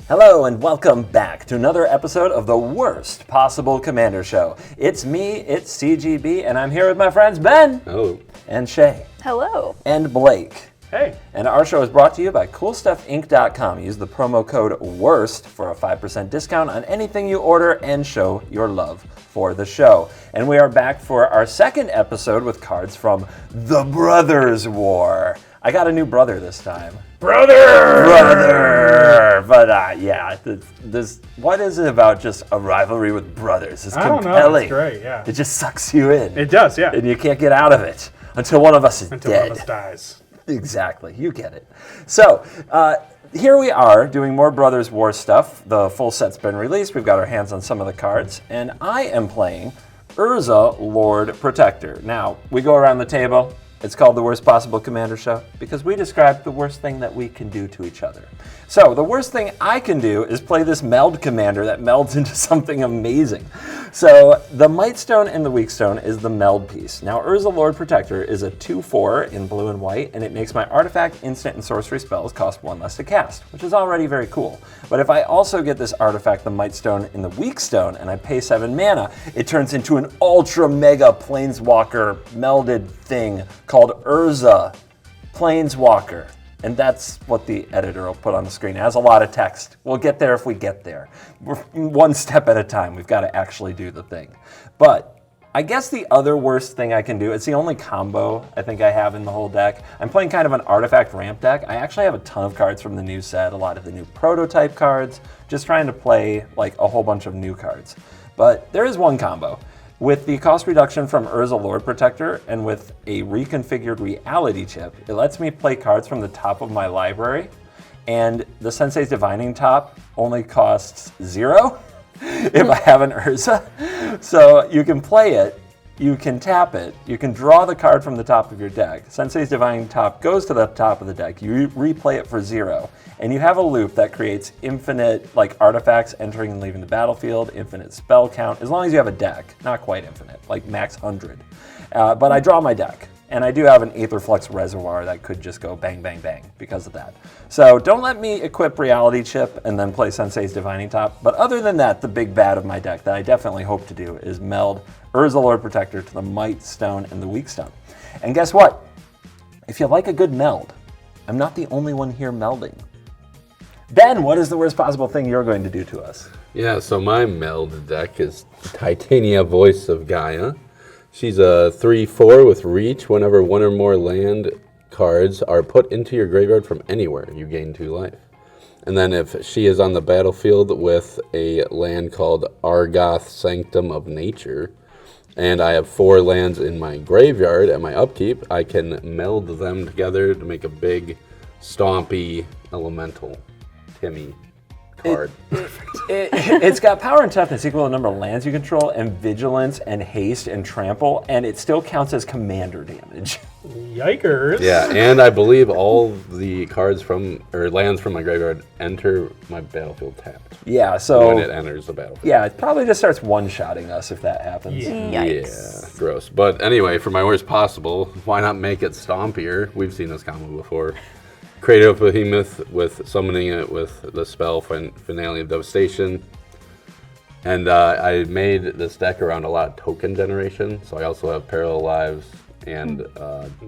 Hello and welcome back to another episode of the Worst Possible Commander Show. It's me, it's CGB, and I'm here with my friends Ben. Hello. And Shea. Hello. And Blake. Hey. And our show is brought to you by CoolStuffInc.com. Use the promo code WORST for a 5% discount on anything you order and show your love for the show. And we are back for our second episode with cards from The Brothers War. I got a new brother this time. Brother! But this what is it about just a rivalry with brothers? It's compelling. I don't know, it's great, yeah. It just sucks you in. It does, yeah. And you can't get out of it until one of us is Until dead. one of us dies. Exactly, you get it. So, here we are doing more Brothers War stuff. The full set's been released. We've got our hands on some of the cards. And I am playing Urza, Lord Protector. Now, we go around the table. It's called the Worst Possible Commander Show because we describe the worst thing that we can do to each other. So the worst thing I can do is play this Meld commander that melds into something amazing. So the Might Stone and the Weak Stone is the Meld piece. Now Urza Lord Protector is a 2/4 in blue and white, and it makes my artifact, instant, and sorcery spells cost 1 less to cast, which is already very cool. But if I also get this artifact, the Might Stone and the Weak Stone, and I pay 7 mana, it turns into an ultra mega planeswalker melded thing called Urza Planeswalker. And that's what the editor will put on the screen. It has a lot of text. We'll get there if we get there. We're one step at a time. We've got to actually do the thing. But I guess the other worst thing I can do, it's the only combo I think I have in the whole deck. I'm playing kind of an artifact ramp deck. I actually have a ton of cards from the new set, a lot of the new prototype cards, just trying to play like a whole bunch of new cards. But there is one combo. With the cost reduction from Urza Lord Protector and with a reconfigured reality chip, it lets me play cards from the top of my library, and the Sensei's Divining Top only costs 0 if I have an Urza. So you can play it, you can tap it, you can draw the card from the top of your deck. Sensei's Divining Top goes to the top of the deck, you replay it for 0. And you have a loop that creates infinite artifacts entering and leaving the battlefield, infinite spell count, as long as you have a deck. Not quite infinite, like max 100. But I draw my deck, and I do have an Aetherflux Reservoir that could just go bang, bang, bang because of that. So don't let me equip Reality Chip and then play Sensei's Divining Top. But other than that, the big bad of my deck that I definitely hope to do is meld Urza Lord Protector to the Might Stone and the Weak Stone. And guess what? If you like a good meld, I'm not the only one here melding. Ben, what is the worst possible thing you're going to do to us? Yeah, so my Meld deck is Titania, Voice of Gaia. She's a 3/4 with reach. Whenever one or more land cards are put into your graveyard from anywhere, you gain 2 life. And then if she is on the battlefield with a land called Argoth, Sanctum of Nature, and I have 4 lands in my graveyard at my upkeep, I can meld them together to make a big, stompy elemental Timmy card. It's got power and toughness equal to the number of lands you control, and vigilance, and haste, and trample, and it still counts as commander damage. Yikers. Yeah, and I believe all the cards lands from my graveyard enter my battlefield tapped. Yeah, so when it enters the battlefield. Yeah, it probably just starts one-shotting us if that happens. Yikes. Yeah, gross. But anyway, for my worst possible, why not make it stompier? We've seen this combo before. Create a behemoth with summoning it with the spell Finale of Devastation. And I made this deck around a lot of token generation, so I also have Parallel Lives and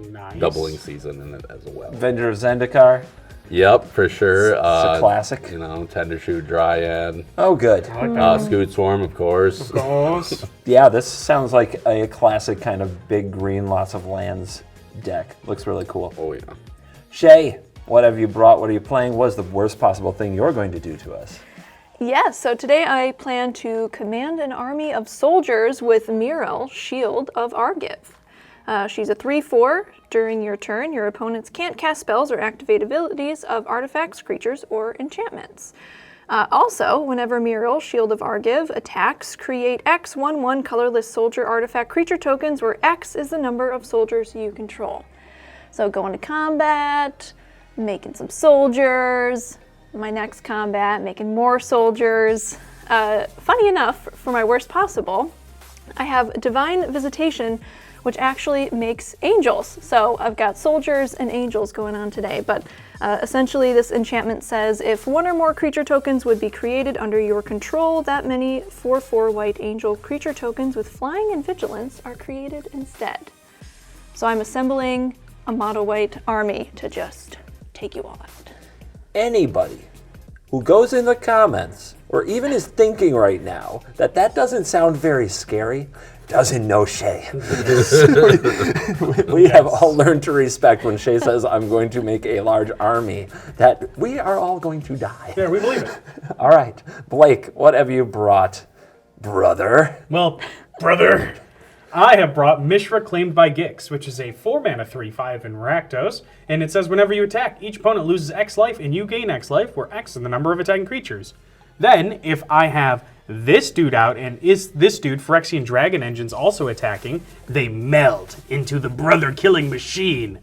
Nice. Doubling Season in it as well. Avenger of Zendikar. Yep, for sure. It's a classic. Tendershoot Dryad. Oh, good. I like that. Scoot Swarm, of course. Of course. Yeah, this sounds like a classic kind of big green, lots of lands deck. Looks really cool. Oh, yeah. Shea, what have you brought? What are you playing? What is the worst possible thing you're going to do to us? Yes, so today I plan to command an army of soldiers with Myrel, Shield of Argiv. She's a 3/4. During your turn, your opponents can't cast spells or activate abilities of artifacts, creatures, or enchantments. Also, whenever Myrel, Shield of Argiv, attacks, create X 1/1 colorless soldier artifact creature tokens where X is the number of soldiers you control. So going to combat, making some soldiers, my next combat, making more soldiers. Funny enough, for my worst possible, I have Divine Visitation which actually makes angels. So I've got soldiers and angels going on today, but essentially this enchantment says if one or more creature tokens would be created under your control, that many 4/4 white angel creature tokens with flying and vigilance are created instead. So I'm assembling a mono white army to just take you all out. Anybody who goes in the comments or even is thinking right now that that doesn't sound very scary doesn't know Shea. We have all learned to respect when Shea says, I'm going to make a large army, that we are all going to die. Yeah, we believe it. All right, Blake, what have you brought, brother? Well, brother, I have brought Mishra Claimed by Gix, which is a 4-mana 3/5 in Rakdos, and it says whenever you attack, each opponent loses X life and you gain X life, where X is the number of attacking creatures. Then, if I have this dude out and is this dude, Phyrexian Dragon Engines, also attacking, they meld into the brother-killing machine.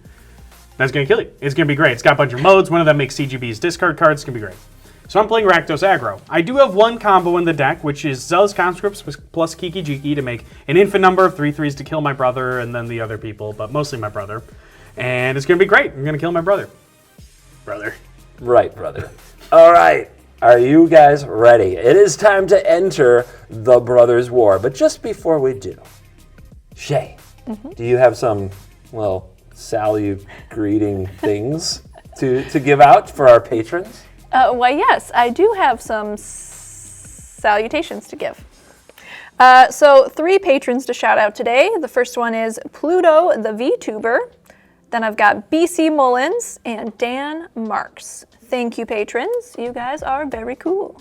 That's going to kill you. It's going to be great. It's got a bunch of modes. One of them makes CGB's discard cards. It's going to be great. So I'm playing Rakdos aggro. I do have one combo in the deck, which is Zealous Conscripts plus Kiki Jiki to make an infinite number of 3/3s to kill my brother and then the other people, but mostly my brother. And it's going to be great. I'm going to kill my brother. Right, brother. All right. Are you guys ready? It is time to enter the Brothers' War. But just before we do, Shea, do you have some, well, greeting things to give out for our patrons? Why, yes, I do have some salutations to give. So 3 patrons to shout out today. The first one is Pluto the VTuber. Then I've got BC Mullins and Dan Marks. Thank you, patrons. You guys are very cool.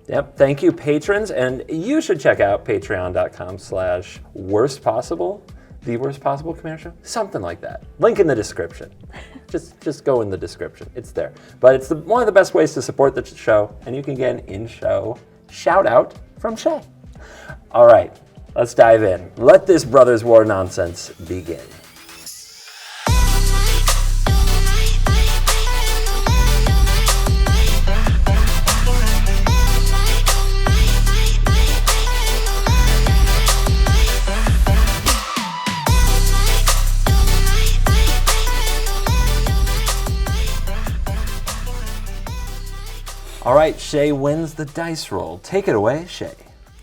Yep, thank you, patrons. And you should check out patreon.com/worstpossible, the worst possible Commander Show, something like that. Link in the description. Just go in the description. It's there. But it's one of the best ways to support the show, and you can get an in-show shout out from Shea. All right, let's dive in. Let this Brothers' War nonsense begin. All right, Shea wins the dice roll. Take it away, Shea.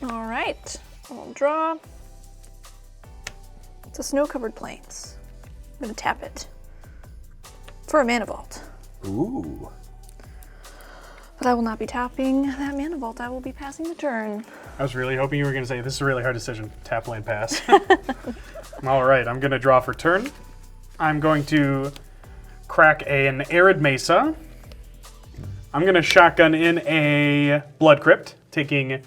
All right, I'll draw. It's a snow-covered plains. I'm gonna tap it for a mana vault. Ooh. But I will not be tapping that mana vault. I will be passing the turn. I was really hoping you were going to say, this is a really hard decision. Tap, land, pass. All right, I'm going to draw for turn. I'm going to crack an Arid Mesa. I'm going to shotgun in a Blood Crypt, taking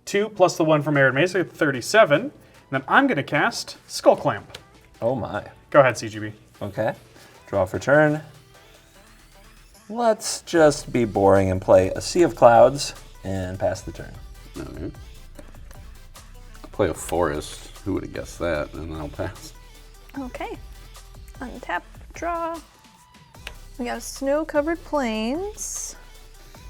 2 plus the 1 from Arid Mesa, 37. And then I'm going to cast Skull Clamp. Oh my. Go ahead, CGB. Okay. Draw for turn. Let's just be boring and play a Sea of Clouds and pass the turn. Okay. I'll play a forest. Who would have guessed that? And then I'll pass. Okay. Untap, draw. We got snow-covered plains.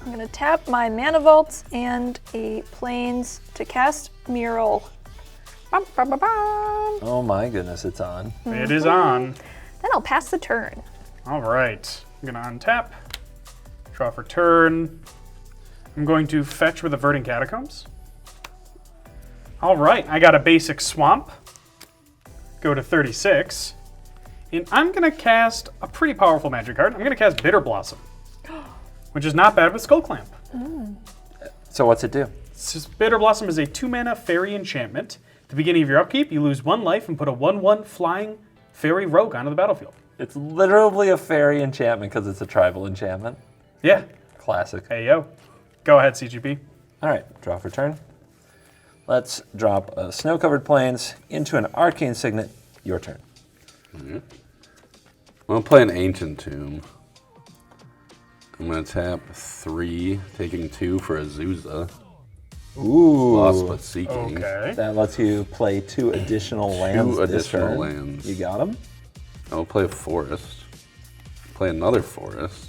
I'm gonna tap my mana vault and a plains to cast Myrel. Bum, bum, bum, bum. Oh my goodness, it's on. It is on. Then I'll pass the turn. All right. I'm going to untap. Draw for turn. I'm going to fetch with Averting Catacombs. All right. I got a basic swamp. Go to 36. And I'm going to cast a pretty powerful magic card. I'm going to cast Bitter Blossom, which is not bad with Skull Clamp. So what's it do? Bitter Blossom is a 2-mana fairy enchantment. At the beginning of your upkeep, you lose 1 life and put a 1/1 flying fairy rogue onto the battlefield. It's literally a fairy enchantment because it's a tribal enchantment. Yeah. Classic. Hey, yo. Go ahead, CGP. All right, draw for turn. Let's drop a snow-covered plains into an arcane signet. Your turn. I'm going to play an Ancient Tomb. I'm going to tap 3, taking 2 for Azusa. Ooh. Lost but seeking. Okay. That lets you play 2 additional lands. 2 this additional turn. lands. You got them? I'll play a forest. Play another forest.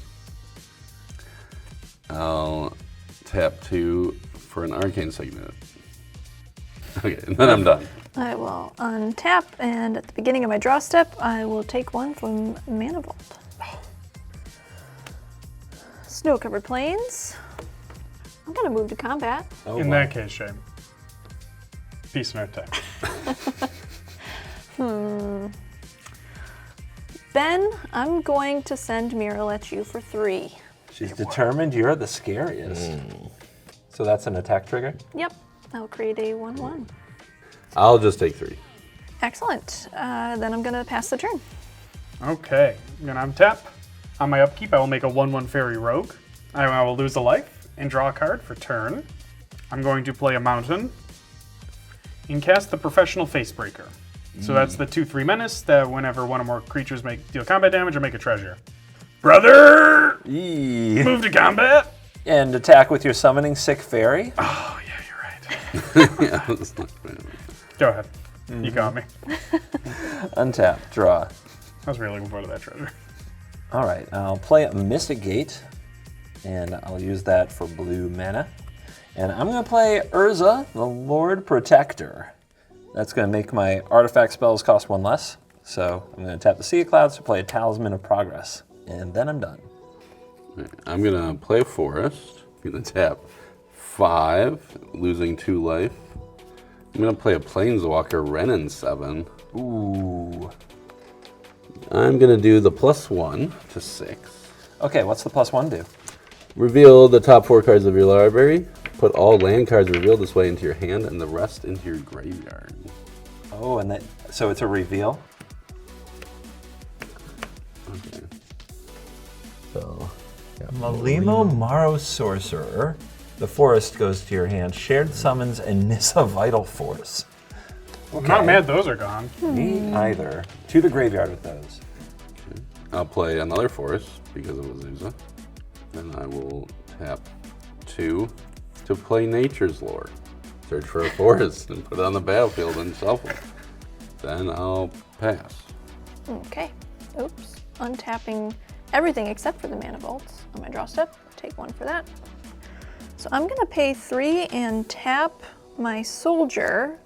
I'll tap 2 for an arcane signet. Okay, and then I'm done. I will untap, and at the beginning of my draw step, I will take one from Mana Vault. Snow-covered plains. I'm gonna move to combat. Oh, In wow. that case, Shea. Peace and attack. Ben, I'm going to send Myrel at you for 3. She's determined you're the scariest. So that's an attack trigger? Yep, I'll create a 1/1. I'll just take 3. Excellent. Then I'm gonna pass the turn. Okay, I'm gonna untap. On my upkeep, I will make a 1/1 fairy rogue. I will lose a life and draw a card for turn. I'm going to play a mountain and cast the Professional Facebreaker. So that's the 2/3 menace that whenever one or more creatures deal combat damage or make a treasure. Brother! Yee. Move to combat! And attack with your summoning sick fairy. Oh, yeah, you're right. Yeah, that's not bad. Go ahead. You got me. Untap, draw. I was really looking forward to that treasure. All right, I'll play a Mystic Gate, and I'll use that for blue mana. And I'm going to play Urza, the Lord Protector. That's going to make my artifact spells cost 1 less. So I'm going to tap the Sea of Clouds to play a Talisman of Progress. And then I'm done. I'm gonna play a forest. I'm gonna tap 5, losing 2 life. I'm gonna play a planeswalker, Renin 7. Ooh. I'm gonna do the +1 to 6. Okay, what's the +1 do? Reveal the top 4 cards of your library. Put all land cards revealed this way into your hand and the rest into your graveyard. Oh, and that, so it's a reveal? Okay. So, Malimo Maro Sorcerer. The forest goes to your hand. Shared Summons and Nissa Vital Force. I'm not mad those are gone. Me either. To the graveyard with those. I'll play another forest because it was Urza. Then I will tap 2 to play Nature's Lore. Search for a forest and put it on the battlefield and shuffle. Then I'll pass. Okay. Oops. Untapping everything except for the Mana Vaults on my draw step. Take 1 for that. So I'm going to pay 3 and tap my soldier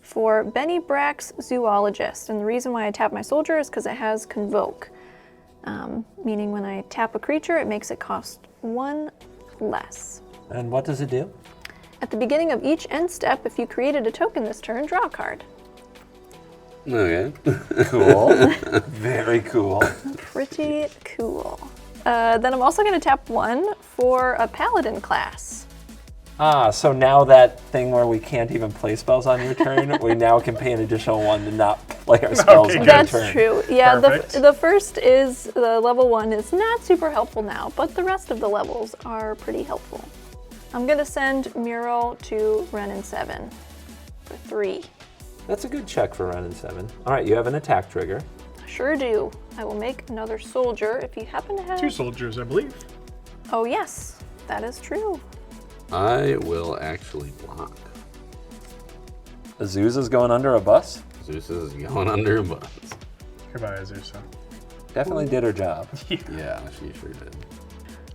for Benny Brack's Zoologist. And the reason why I tap my soldier is because it has Convoke. Meaning when I tap a creature, it makes it cost 1 less. And what does it do? At the beginning of each end step, if you created a token this turn, draw a card. Okay. Cool. Very cool. Pretty cool. Then I'm also going to tap 1 for a Paladin class. Ah, so now that thing where we can't even play spells on your turn, we now can pay an additional 1 to not play our spells Okay, on good. your That's turn. true. Yeah, Perfect. the first is, the level 1 is not super helpful now, but the rest of the levels are pretty helpful. I'm going to send Myrel to Renin 7 for 3. That's a good check for running 7. All right, you have an attack trigger. Sure do. I will make another soldier if you happen to have... 2 soldiers, I believe. Oh yes, that is true. I will actually block. Azusa's going under a bus. Zeus is going under a bus. Goodbye, Azusa. Definitely did her job. Yeah, she sure did.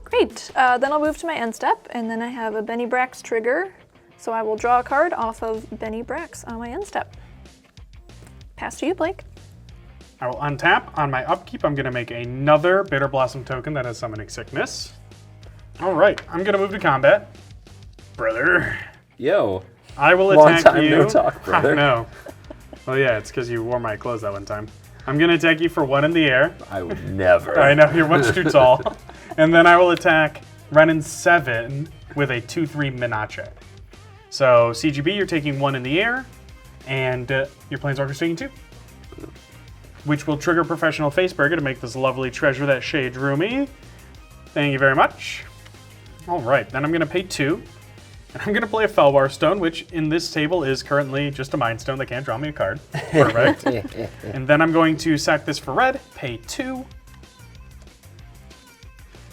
Great. Then I'll move to my end step, and then I have a Benny Brack's trigger. So I will draw a card off of Benny Brack's on my end step. Pass to you, Blake. I will untap. On my upkeep, I'm going to make another Bitter Blossom token that has Summoning Sickness. All right, I'm going to move to combat. Brother. Yo. I will Long attack time you. no talk, brother. I know. Well, yeah, it's because you wore my clothes that one time. I'm going to attack you for 1 in the air. I would never. I know, you're much too tall. And then I will attack Renin 7 with a 2/3 Minache. So, CGB, you're taking 1 in the air, and your Planeswalker's taking 2. Which will trigger Professional Facebreaker to make this lovely treasure that Shea drew me. Thank you very much. All right, then I'm going to pay 2. And I'm going to play a Felwar Stone, which in this table is currently just a Mind Stone that can't draw me a card. Perfect. And then I'm going to sack this for red, pay 2.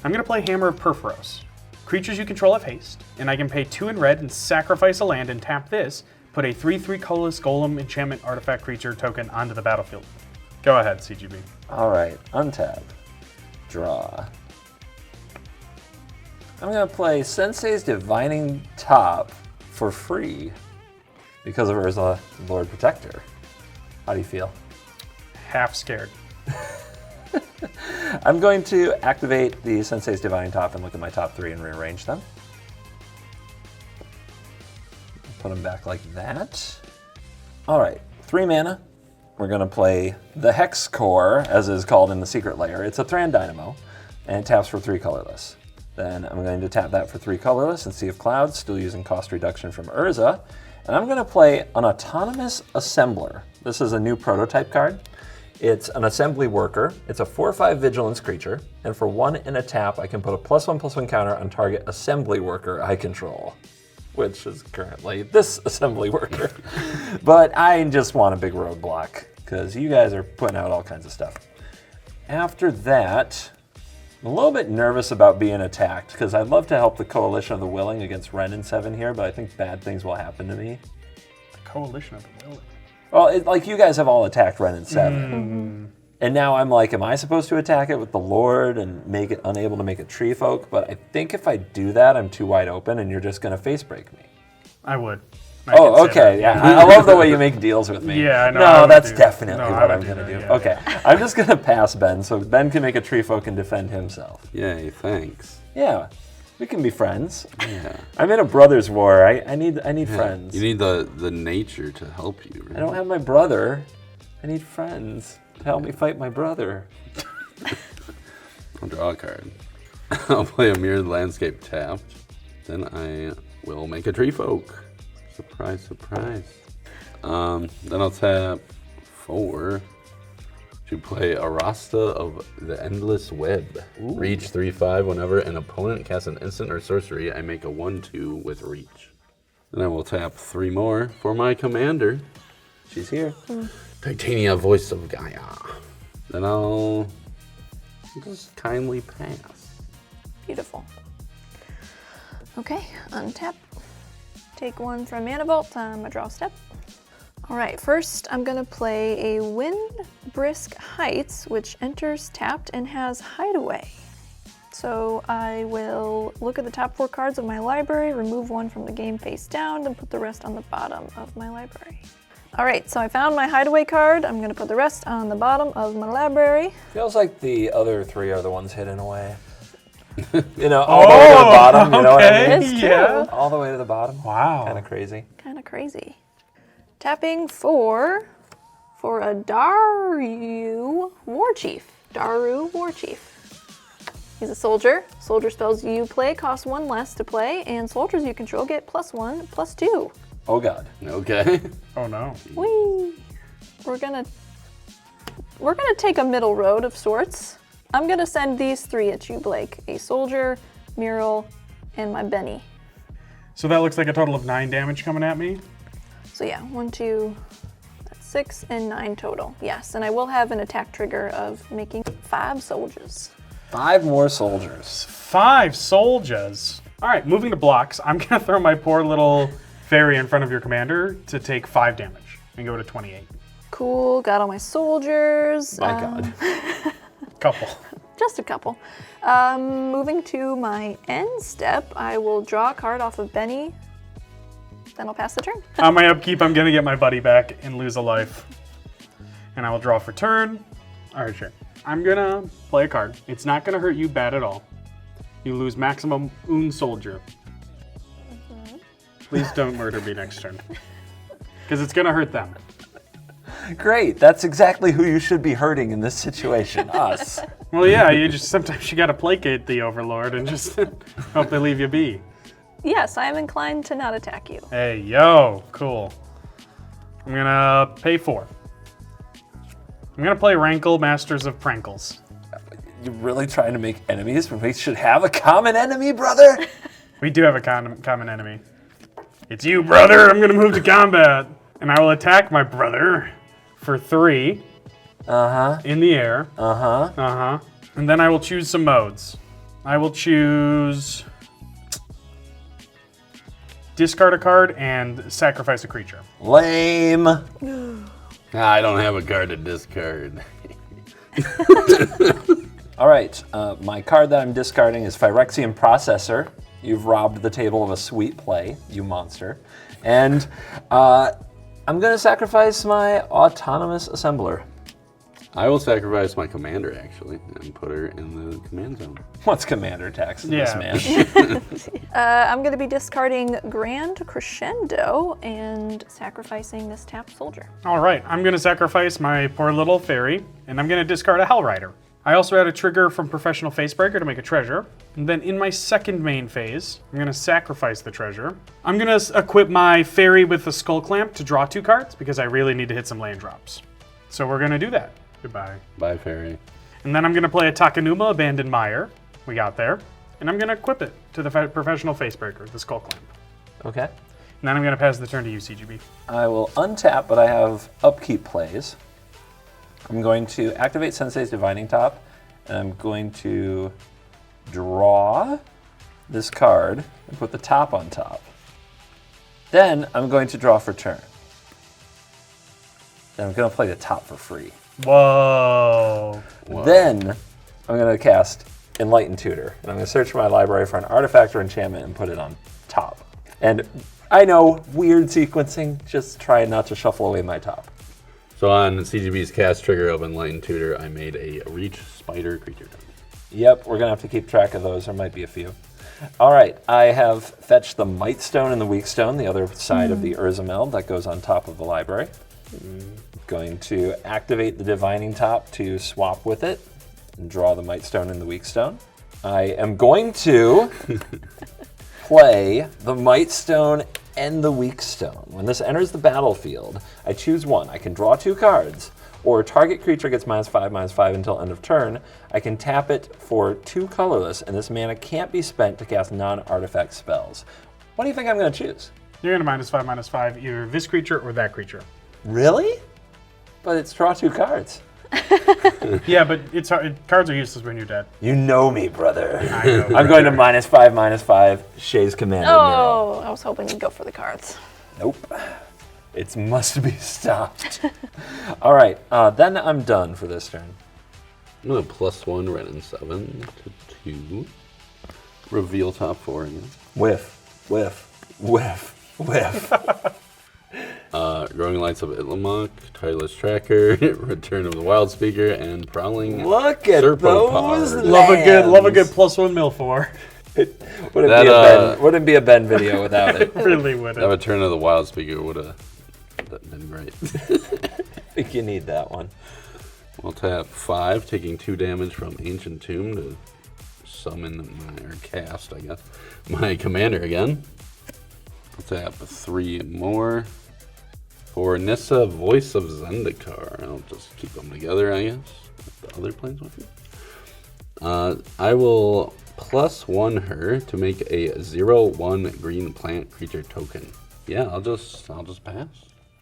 I'm going to play Hammer of Perforos. Creatures you control have haste, and I can pay 2 in red and sacrifice a land and tap this, put a 3/3 colorless golem enchantment artifact creature token onto the battlefield. Go ahead, CGB. All right, untap. Draw. I'm going to play Sensei's Divining Top for free. because of Urza, Lord Protector. How do you feel? Half scared. I'm going to activate the Sensei's Divine Top and look at my top 3 and rearrange them. Put them back like that. All right, 3 mana. We're going to play the Hex Core, as is called in the Secret Lair. It's a Thran Dynamo, and it taps for 3 colorless. Then I'm going to tap that for 3 colorless and Sea of Clouds, still using cost reduction from Urza. And I'm going to play an Autonomous Assembler. This is a new prototype card. It's an assembly worker. It's a 4/5 vigilance creature, and for 1 in a tap, I can put a +1/+1 counter on target assembly worker I control, which is currently this assembly worker. But I just want a big roadblock, because you guys are putting out all kinds of stuff. After that, I'm a little bit nervous about being attacked, because I'd love to help the Coalition of the Willing against Ren in 7 here, but I think bad things will happen to me. The Coalition of the Willing. Well, like you guys have all attacked Ren in 7. And now I'm like, am I supposed to attack it with the Lord and make it unable to make a Tree Folk? But I think if I do that, I'm too wide open and you're just going to face break me. I would. Oh, okay, yeah. I love the way you make deals with me. Yeah, I know. No, that's definitely No, what I'm going to do. yeah. Okay, I'm just going to pass Ben, so Ben can make a Tree Folk and defend himself. Yay, thanks. Yeah, we can be friends. Yeah. I'm in a brothers war. I need friends. You need the nature to help you, right? I don't have my brother. I need friends to help me fight my brother. I'll draw a card. I'll play a Mirrored Landscape tapped. Then I will make a Tree Folk. Surprise, surprise. Then I'll tap 4 to play Arasta of the Endless Web. Ooh. Reach 3/5 whenever an opponent casts an instant or sorcery, I make a 1/2 with reach. Then I will tap 3 more for my commander. She's here. Titania, Voice of Gaia. Then I'll just kindly pass. Beautiful. Okay, untap. Take 1 from Mana Vault on my draw step. All right, first I'm gonna play a Wind Brisk Heights, which enters tapped and has Hideaway. So I will look at the top 4 cards of my library, remove 1 from the game face down, and put the rest on the bottom of my library. All right, so I found my Hideaway card. I'm gonna put the rest on the bottom of my library. Feels like the other 3 are the ones hidden away. You know, all the way to the bottom, you know what I mean? It's yeah. true. All the way to the bottom. Wow. Kind of crazy. Kind of crazy. Tapping for a Daru Warchief. Daru Warchief. He's a soldier. Soldier spells you play cost 1 less to play, and soldiers you control get +1, +2. Oh god. Okay. Oh no. Whee! We're gonna take a middle road of sorts. I'm gonna send these 3 at you, Blake. A soldier, Myrel, and my Benny. So that looks like a total of 9 damage coming at me. So yeah, 1, 2, that's 6 and 9 total. Yes, and I will have an attack trigger of making 5 soldiers. 5 more soldiers. 5 soldiers. All right, moving to blocks. I'm gonna throw my poor little fairy in front of your commander to take 5 damage and go to 28. Cool, got all my soldiers. My god. Couple. Just a couple. Moving to my end step, I will draw a card off of Benny. Then I'll pass the turn. On my upkeep, I'm gonna get my buddy back and lose a life. And I will draw for turn. All right, sure. I'm gonna play a card. It's not gonna hurt you bad at all. You lose maximum un soldier. Please don't murder me next turn. Because it's gonna hurt them. Great. That's exactly who you should be hurting in this situation. Us. Well, yeah, sometimes you gotta placate the Overlord and just hope they leave you be. Yes, I am inclined to not attack you. Hey, yo, cool. I'm gonna pay 4. I'm gonna play Rankle, Masters of Prankles. You're really trying to make enemies when we should have a common enemy, brother? We do have a common enemy. It's you, brother. I'm gonna move to combat, and I will attack my brother for 3. In the air. And then I will choose some modes. I will choose discard a card and sacrifice a creature. Lame. I don't have a card to discard. All right, my card that I'm discarding is Phyrexian Processor. You've robbed the table of a sweet play, you monster. And I'm going to sacrifice my autonomous assembler. I will sacrifice my commander, actually, and put her in the command zone. What's commander tax in this man? I'm going to be discarding Grand Crescendo and sacrificing this tapped soldier. All right, I'm going to sacrifice my poor little fairy, and I'm going to discard a Hell Rider. I also had a trigger from Professional Facebreaker to make a treasure. And then in my second main phase, I'm going to sacrifice the treasure. I'm going to equip my fairy with the Skull Clamp to draw 2 cards because I really need to hit some land drops. So we're going to do that. Goodbye. Bye, fairy. And then I'm going to play a Takanuma Abandoned Mire. We got there. And I'm going to equip it to the Professional Facebreaker, the Skull Clamp. Okay. And then I'm going to pass the turn to you, CGB. I will untap, but I have upkeep plays. I'm going to activate Sensei's Divining Top, and I'm going to draw this card and put the top on top. Then I'm going to draw for turn. Then I'm going to play the top for free. Whoa. Then I'm going to cast Enlightened Tutor, and I'm going to search my library for an artifact or enchantment and put it on top. And I know, weird sequencing, just try not to shuffle away my top. So on CGB's cast trigger of Enlightened Tutor, I made a Reach Spider creature token. Yep, we're going to have to keep track of those. There might be a few. All right, I have fetched the Might Stone and the Weak Stone, the other side of the Urza Meld that goes on top of the library. Going to activate the Divining Top to swap with it and draw the Might Stone and the Weak Stone. I am going to play the Might Stone and the Weak Stone. When this enters the battlefield, I choose one. I can draw 2 cards, or target creature gets -5/-5 until end of turn. I can tap it for 2 colorless, and this mana can't be spent to cast non-artifact spells. What do you think I'm going to choose? You're going to -5/-5 either this creature or that creature. Really? But it's draw 2 cards. Yeah, but cards are useless when you're dead. You know me, brother. I know. I'm going to -5/-5, Shea's Commander Myrel. Oh, I was hoping you'd go for the cards. Nope. It must be stopped. All right, then I'm done for this turn. I'm going to +1 red and 7 to 2. Reveal top 4 again. Whiff, whiff, whiff, whiff. Growing Lights of Itlamok, Tireless Tracker, Return of the Wild Speaker, and Prowling Look at those Serpopod. Love a good lands. +1 mill 4. Wouldn't be a Ben video without it. Really That wouldn't. Return of the Wild Speaker would have been great. I think you need that one. We'll tap 5, taking 2 damage from Ancient Tomb to summon or cast, I guess, my commander again. We'll tap 3 more. For Nissa, Voice of Zendikar. I'll just keep them together, I guess. With the other planeswalker. I will +1 her to make a 0/1 green plant creature token. Yeah, I'll just pass.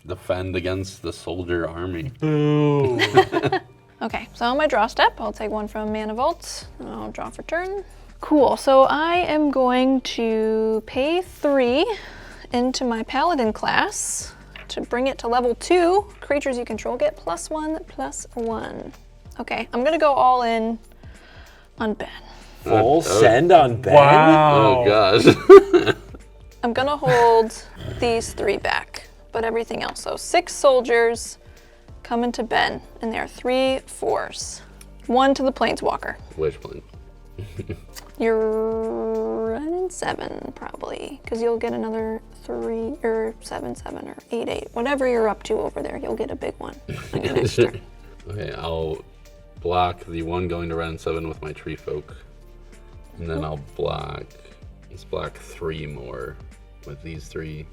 Defend against the soldier army. Boo. Okay, so on my draw step, I'll take 1 from Mana Vault, and I'll draw for turn. Cool, so I am going to pay 3 into my Paladin class to bring it to level 2. Creatures you control get +1/+1. Okay, I'm gonna go all in on Ben. Full send on Ben? Wow. Oh gosh. I'm gonna hold these 3 back, but everything else. So 6 soldiers come into Ben, and there are 3 4s. 1 to the Planeswalker. Which plane? You're running 7 probably, because you'll get another 3 or 7/7 or 8/8. Whatever you're up to over there, you'll get a big one on your next turn. Okay, I'll block the 1 going to red and 7 with my Tree Folk. And then I'll block 3 more with these 3.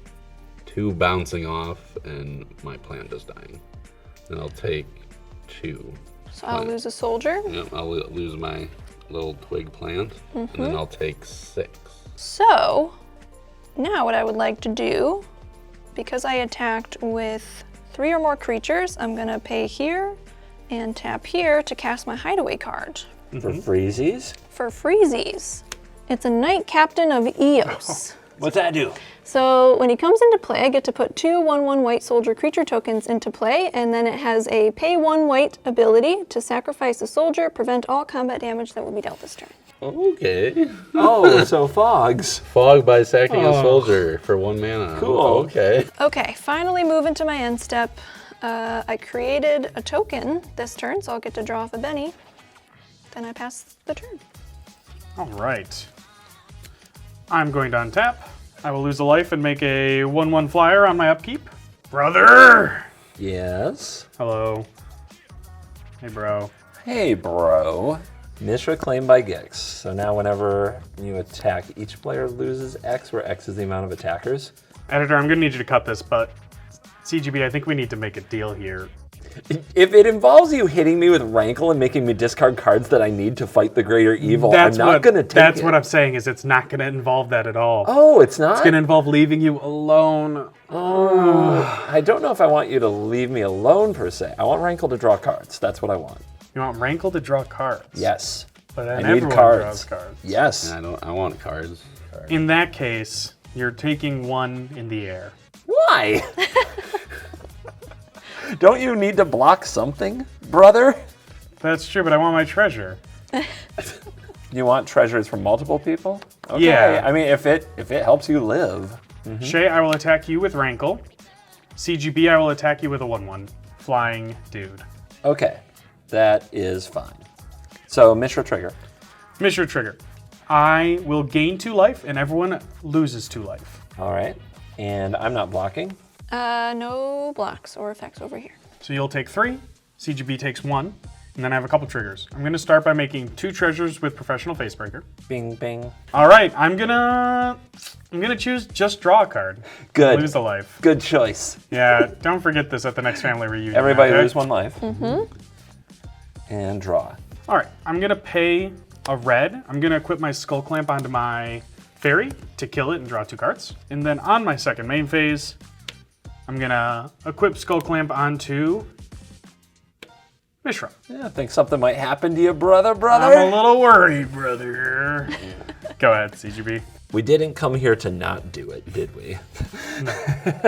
2 bouncing off and my plant just dying. Then I'll take 2. So I'll lose a soldier. Yep, I'll lose my little twig plant. And then I'll take 6. So now what I would like to do, because I attacked with 3 or more creatures, I'm gonna pay here and tap here to cast my hideaway card. For freezies? For freezies. It's a Knight Captain of Eos. What's that do? So when he comes into play, I get to put 2 1/1 white soldier creature tokens into play, and then it has a pay 1 white ability to sacrifice a soldier, prevent all combat damage that will be dealt this turn. Okay. Oh, so fogs. Fog by sacking a soldier for 1 mana. Cool. Okay. Okay, finally move into my end step. I created a token this turn, so I'll get to draw off a Benny. Then I pass the turn. All right. I'm going to untap. I will lose a life and make a 1/1 flyer on my upkeep. Brother! Yes. Hello. Hey, bro. Hey, bro. Mishra claimed by Gix. So now whenever you attack, each player loses X, where X is the amount of attackers. Editor, I'm going to need you to cut this, but CGB, I think we need to make a deal here. If it involves you hitting me with Rankle and making me discard cards that I need to fight the greater evil, I'm not going to take it. That's what I'm saying, is it's not going to involve that at all. Oh, it's not? It's going to involve leaving you alone. Oh, I don't know if I want you to leave me alone, per se. I want Rankle to draw cards. That's what I want. You want Rankle to draw cards? Yes. But then I need everyone cards. draws cards. Yes. I want cards. In that case, you're taking 1 in the air. Why? Don't you need to block something, brother? That's true, but I want my treasure. You want treasures from multiple people? Okay. Yeah. I mean, if it helps you live. Shea, I will attack you with Rankle. CGB, I will attack you with a 1/1. Flying dude. Okay. That is fine. So, Mishra trigger. Mishra trigger. I will gain 2 life, and everyone loses 2 life. All right. And I'm not blocking. No blocks or effects over here. So you'll take 3, CGB takes 1, and then I have a couple triggers. I'm gonna start by making 2 treasures with Professional Facebreaker. Bing, bing. All right, I'm gonna choose just draw a card. Good. Lose a life. Good choice. Yeah, don't forget this at the next family reunion. Everybody okay? lose 1 life. And draw. All right, I'm gonna pay a red. I'm gonna equip my Skull Clamp onto my fairy to kill it and draw 2 cards. And then on my second main phase, I'm gonna equip Skull Clamp onto Mishra. Yeah, I think something might happen to you, brother. I'm a little worried, brother. Go ahead, CGB. We didn't come here to not do it, did we?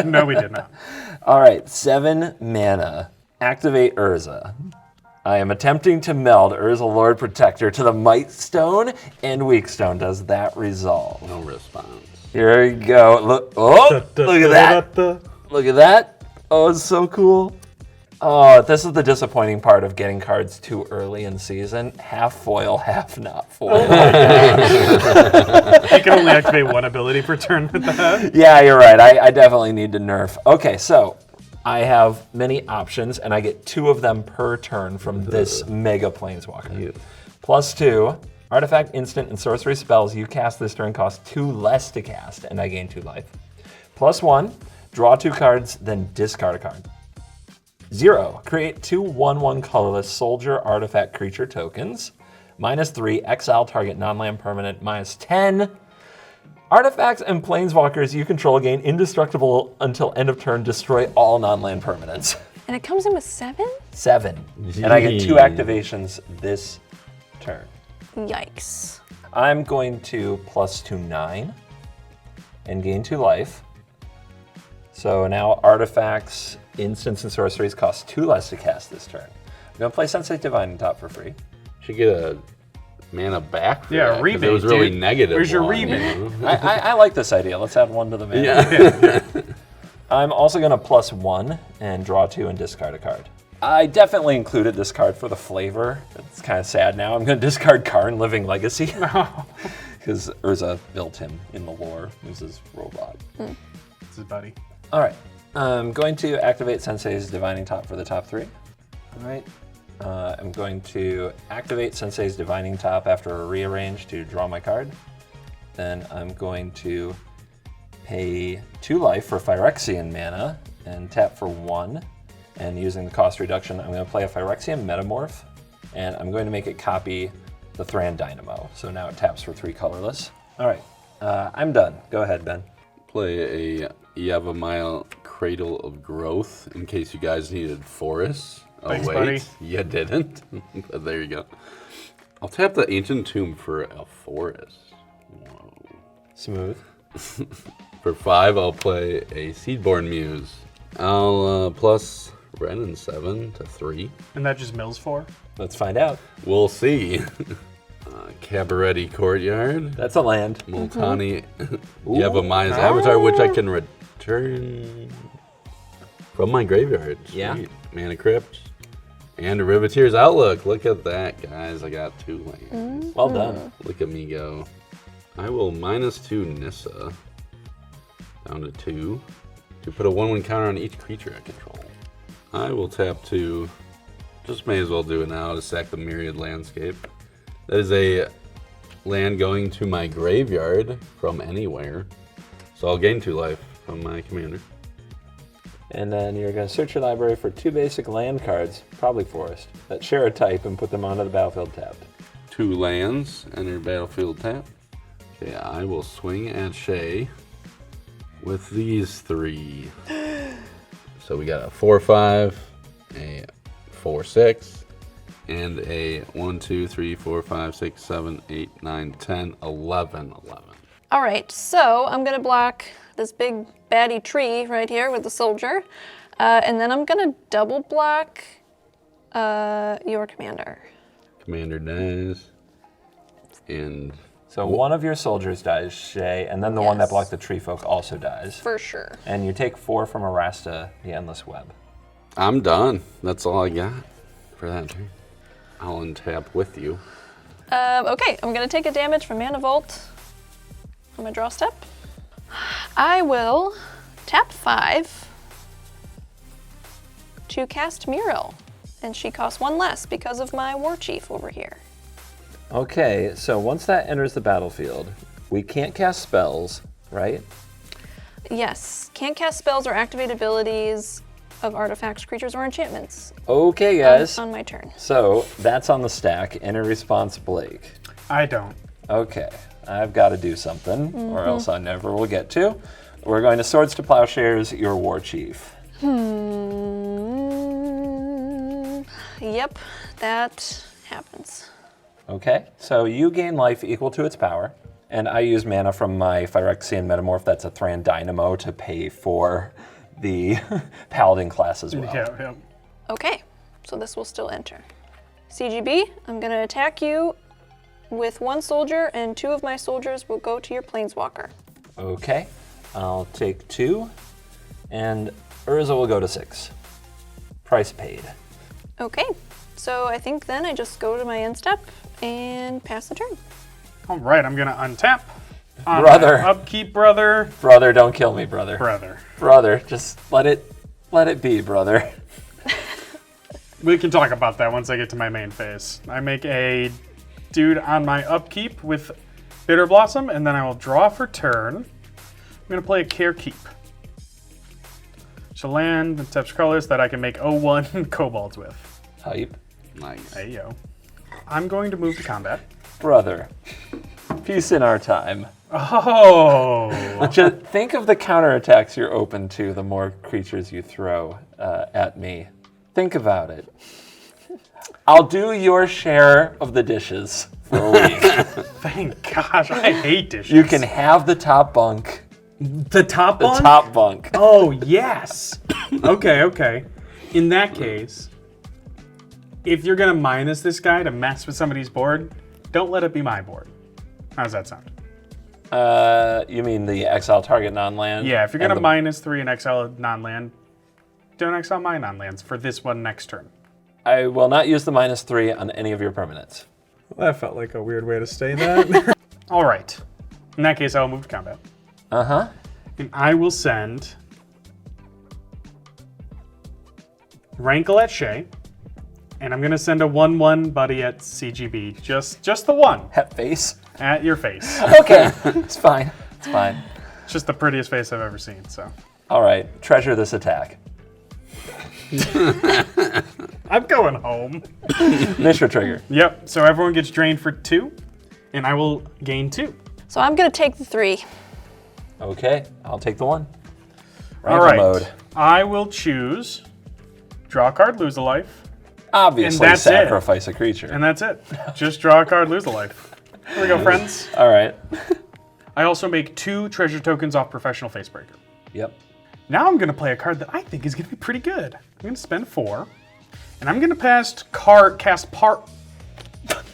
No, we did not. All right, 7 mana. Activate Urza. I am attempting to meld Urza Lord Protector to the Might Stone and Weak Stone. Does that resolve? No response. Here we go. Look, oh, look at that. Look at that. Oh, it's so cool. Oh, this is the disappointing part of getting cards too early in season. Half foil, half not foil. You can only activate 1 ability per turn with that. Yeah, you're right. I definitely need to nerf. Okay, so I have many options, and I get 2 of them per turn from this Mega Planeswalker. +2, artifact, instant, and sorcery spells you cast this turn cost 2 less to cast, and I gain 2 life. +1, draw 2 cards, then discard a card. 0, create 2 1/1 colorless soldier artifact creature tokens. -3, exile target non-land permanent. -10, artifacts and planeswalkers you control gain indestructible until end of turn, destroy all non-land permanents. And it comes in with 7? 7. And I get 2 activations this turn. Yikes. I'm going to +2 9 and gain 2 life. So now artifacts, instants, and sorceries cost 2 less to cast this turn. I'm going to play Sensei Divine on top for free. Should get a mana back for Yeah, that, 'cause rebate, it was really dude. negative. Where's your one, rebate? you know? I like this idea. Let's add 1 to the mana. Yeah. I'm also going to +1 and draw 2 and discard a card. I definitely included this card for the flavor. It's kind of sad now. I'm going to discard Karn Living Legacy. Because Urza built him in the lore. He's his robot. This is Buddy. All right. I'm going to activate Sensei's Divining Top for the top 3. All right. I'm going to activate Sensei's Divining Top after a rearrange to draw my card. Then I'm going to pay 2 life for Phyrexian mana and tap for 1. And using the cost reduction, I'm going to play a Phyrexian Metamorph, and I'm going to make it copy the Thran Dynamo. So now it taps for 3 colorless. All right. I'm done. Go ahead, Ben. Play a Yavimaya Cradle of Growth in case you guys needed forests. Oh, Thanks, wait, buddy. you didn't. But there you go. I'll tap the Ancient Tomb for a forest. Whoa. Smooth. For 5, I'll play a Seedborn Muse. I'll plus Renin 7 to 3. And that just mills 4? Let's find out. We'll see. Cabaretti Courtyard. That's a land. Multani. You have a Maya's Avatar, which I can return from my graveyard. Yeah. Sweet. Mana Crypt. And a Riveteer's Outlook. Look at that, guys. I got 2 lands. Well done. Look at me go. I will -2 Nissa. Down to 2. To put a 1/1 counter on each creature I control. I will tap 2. Just may as well do it now to sack the Myriad Landscape. That is a land going to my graveyard from anywhere. So I'll gain 2 life from my commander. And then you're going to search your library for 2 basic land cards, probably forest, that share a type and put them onto the battlefield tapped. 2 lands, enter battlefield tap. Okay, I will swing at Shea with these 3. So we got a 4/5, a 4/6, and a 1, 2, 3, 4, 5, 6, 7, 8, 9, 10, 11. All right, so I'm gonna block this big baddie tree right here with the soldier, and then I'm gonna double block your commander. Commander dies, and So one of your soldiers dies, Shea, and then the one that blocked the tree folk also dies. For sure. And you take 4 from Arasta, the Endless Web. I'm done. That's all I got for that turn. I'll untap with you. Okay, I'm gonna take a damage from Mana Vault on my draw step. I will tap 5 to cast Myrel, and she costs 1 less because of my War Chief over here. Okay, so once that enters the battlefield, we can't cast spells, right? Yes, can't cast spells or activate abilities of artifacts, creatures, or enchantments Okay, guys. on my turn. So that's on the stack. Any response, Blake? I don't. Okay, I've got to do something, or else I never will get to. We're going to Swords to Plowshares, your War Chief. Yep, that happens. Okay, so you gain life equal to its power, and I use mana from my Phyrexian Metamorph, that's a Thran Dynamo, to pay for the Paladin class as well. Yeah. Okay, so this will still enter. CGB, I'm gonna attack you with 1 soldier, and 2 of my soldiers will go to your Planeswalker. Okay, I'll take 2, and Urza will go to 6. Price paid. Okay, so I think then I just go to my end step and pass the turn. All right, I'm gonna untap. On Brother. my upkeep, brother. Brother, don't kill me, brother. Brother. Brother, just let it be, brother. We can talk about that once I get to my main phase. I make a dude on my upkeep with Bitter Blossom, and then I will draw for turn. I'm gonna play a Care Keep. It's a land that taps colors that I can make 0/1 kobolds with. Hype. Nice. Hey yo. I'm going to move to combat. Brother, peace in our time. Oh! Just think of the counterattacks you're open to the more creatures you throw at me. Think about it. I'll do your share of the dishes for a week. Thank gosh, I hate dishes. You can have the top bunk. The top The one? top bunk. Oh, yes. Okay. In that case, if you're going to minus this guy to mess with somebody's board, don't let it be my board. How does that sound? You mean the exile target non-land? Yeah, if you're going to And minus 3 and exile non-land, don't exile my non-lands for this one next turn. I will not use the -3 on any of your permanents. That felt like a weird way to say that. All right. In that case, I will move to combat. Uh-huh. And I will send Rankle at Shea. And I'm going to send a 1/1 buddy at CGB. Just the one. Hat face. At your face. Okay, it's fine. It's fine. It's just the prettiest face I've ever seen, so. All right, treasure this attack. I'm going home. Mishra trigger. Yep, so everyone gets drained for 2, and I will gain 2. So I'm gonna take the 3. Okay, I'll take the 1. All Rankle right. mode. I will choose draw a card, lose a life, Obviously, that's it. sacrifice a creature. and that's it. Just draw a card, lose a life. Here we go, friends. All right. I also make 2 treasure tokens off Professional Facebreaker. Yep. Now I'm going to play a card that I think is going to be pretty good. I'm going to spend 4, and I'm going to cast part.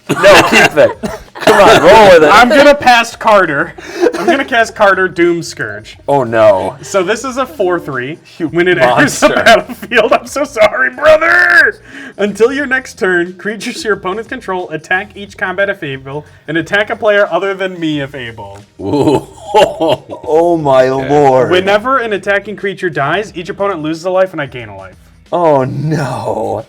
No, keep it. Come on, roll with it. I'm going to pass Carter. I'm going to cast Carter Doom Scourge. Oh no. So this is a 4/3. When it monster. enters the battlefield, I'm so sorry, brother! Until your next turn, creatures your opponents control attack each combat if able, and attack a player other than me if able. Ooh. Oh my lord. Whenever an attacking creature dies, each opponent loses a life and I gain a life. Oh no.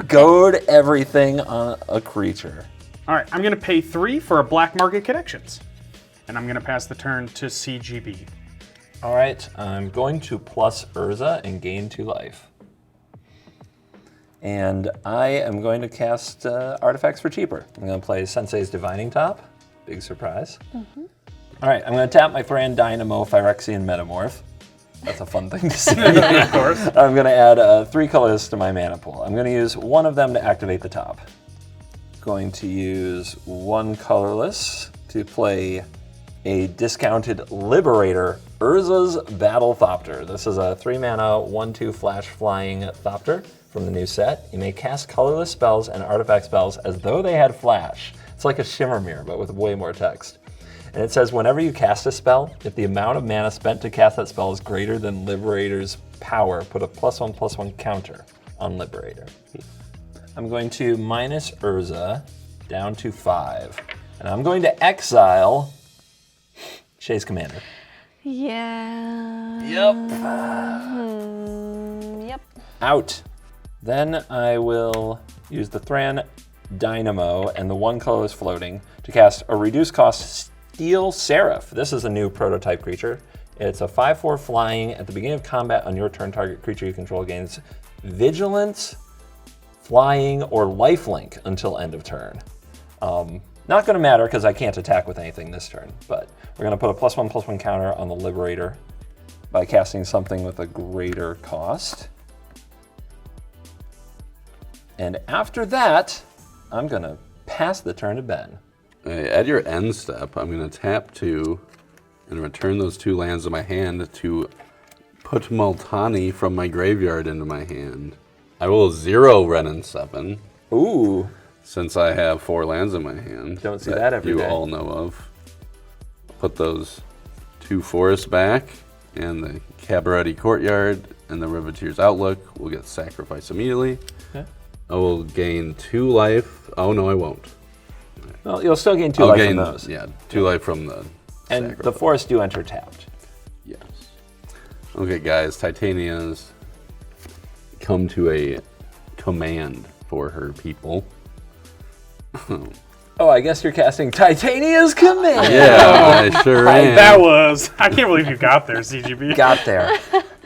Goad everything on a creature. All right, I'm going to pay 3 for a Black Market Connections. And I'm going to pass the turn to CGB. All right, I'm going to plus Urza and gain 2 life. And I am going to cast artifacts for cheaper. I'm going to play Sensei's Divining Top. Big surprise. All right, I'm going to tap my Thran Dynamo Phyrexian Metamorph. That's a fun thing to say. Of course. I'm going to add 3 colors to my mana pool. I'm going to use one of them to activate the top. Going to use 1 colorless to play a discounted Liberator, Urza's Battle Thopter. This is a 3-mana, 1/2 flash flying Thopter from the new set. You may cast colorless spells and artifact spells as though they had flash. It's like a Shimmer Mirror, but with way more text. And it says whenever you cast a spell, if the amount of mana spent to cast that spell is greater than Liberator's power, put a +1/+1 counter on Liberator. I'm going to minus Urza down to 5. And I'm going to exile Shea's Commander. Yeah. Yep. Yep. Out. Then I will use the Thran Dynamo and the 1 colorless floating to cast a reduced cost Steel Seraph. This is a new prototype creature. It's a 5/4 flying. At the beginning of combat on your turn, target creature you control gains Vigilance, Flying, or Lifelink until end of turn. Not going to matter because I can't attack with anything this turn, but we're going to put a +1/+1 counter on the Liberator by casting something with a greater cost. And after that, I'm going to pass the turn to Ben. At your end step, I'm going to tap 2 and return those 2 lands to my hand to put Multani from my graveyard into my hand. I will 0 Wrenn and 7. Ooh. Since I have 4 lands in my hand. Don't see that every you day. all know of. Put those 2 forests back, and the Cabaretti Courtyard and the Riveteer's Outlook will get sacrificed immediately. Okay. I will gain 2 life. Oh no, I won't. Well, you'll still gain 2 I'll life gain, from those. Yeah, 2 life from the And sacrifice. the forests do enter tapped. Yes. Okay, guys, Titania's come to a command for her people. Oh, I guess you're casting Titania's Command. Yeah, I sure am. That was... I can't believe you got there, CGB. Got there.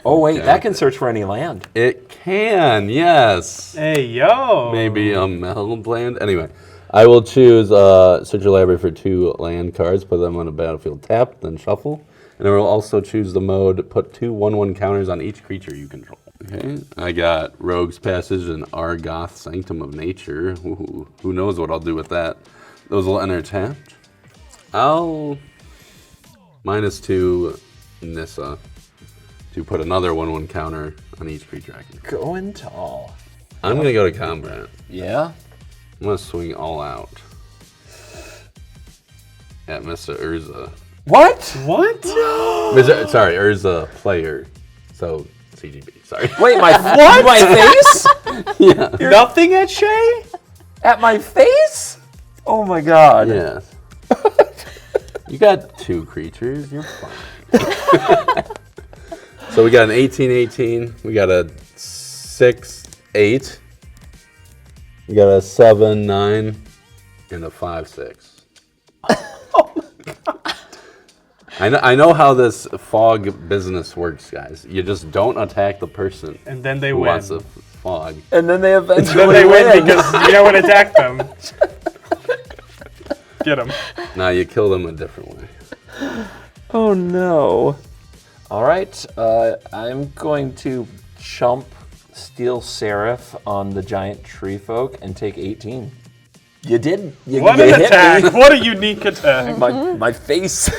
Oh, wait, that can search for any land. It can, yes. Hey, yo. Maybe a Meld land. Anyway, I will choose search your library for 2 land cards, put them on a battlefield tapped, then shuffle. And I will also choose the mode, put 2 1/1 counters on each creature you control. Okay, I got Rogue's Passage and Argoth Sanctum of Nature. Ooh, who knows what I'll do with that. Those will enter tapped. I'll -2 Nissa to put another 1/1 counter on each creature I control. Going tall. I'm going to go to combat. Yeah? I'm going to swing all out at Mr. Urza. What? What? Sorry, Urza player. So, CGB, sorry. Wait, my what? My face? Yeah. Nothing at Shea? At my face? Oh my god. Yes. You got 2 creatures, you're fine. So we got an 18/18, we got a 6/8, we got a 7/9, and a 5/6. Oh my god. I know how this fog business works, guys. You just don't attack the person And then they who win. wants the fog. And then they eventually Then they win because you know what attacked them. Get them. Now you kill them a different way. Oh no. All right, I'm going to chump Steel Seraph on the giant tree folk and take 18. You did. What you an hit attack. me. What a unique attack. My face.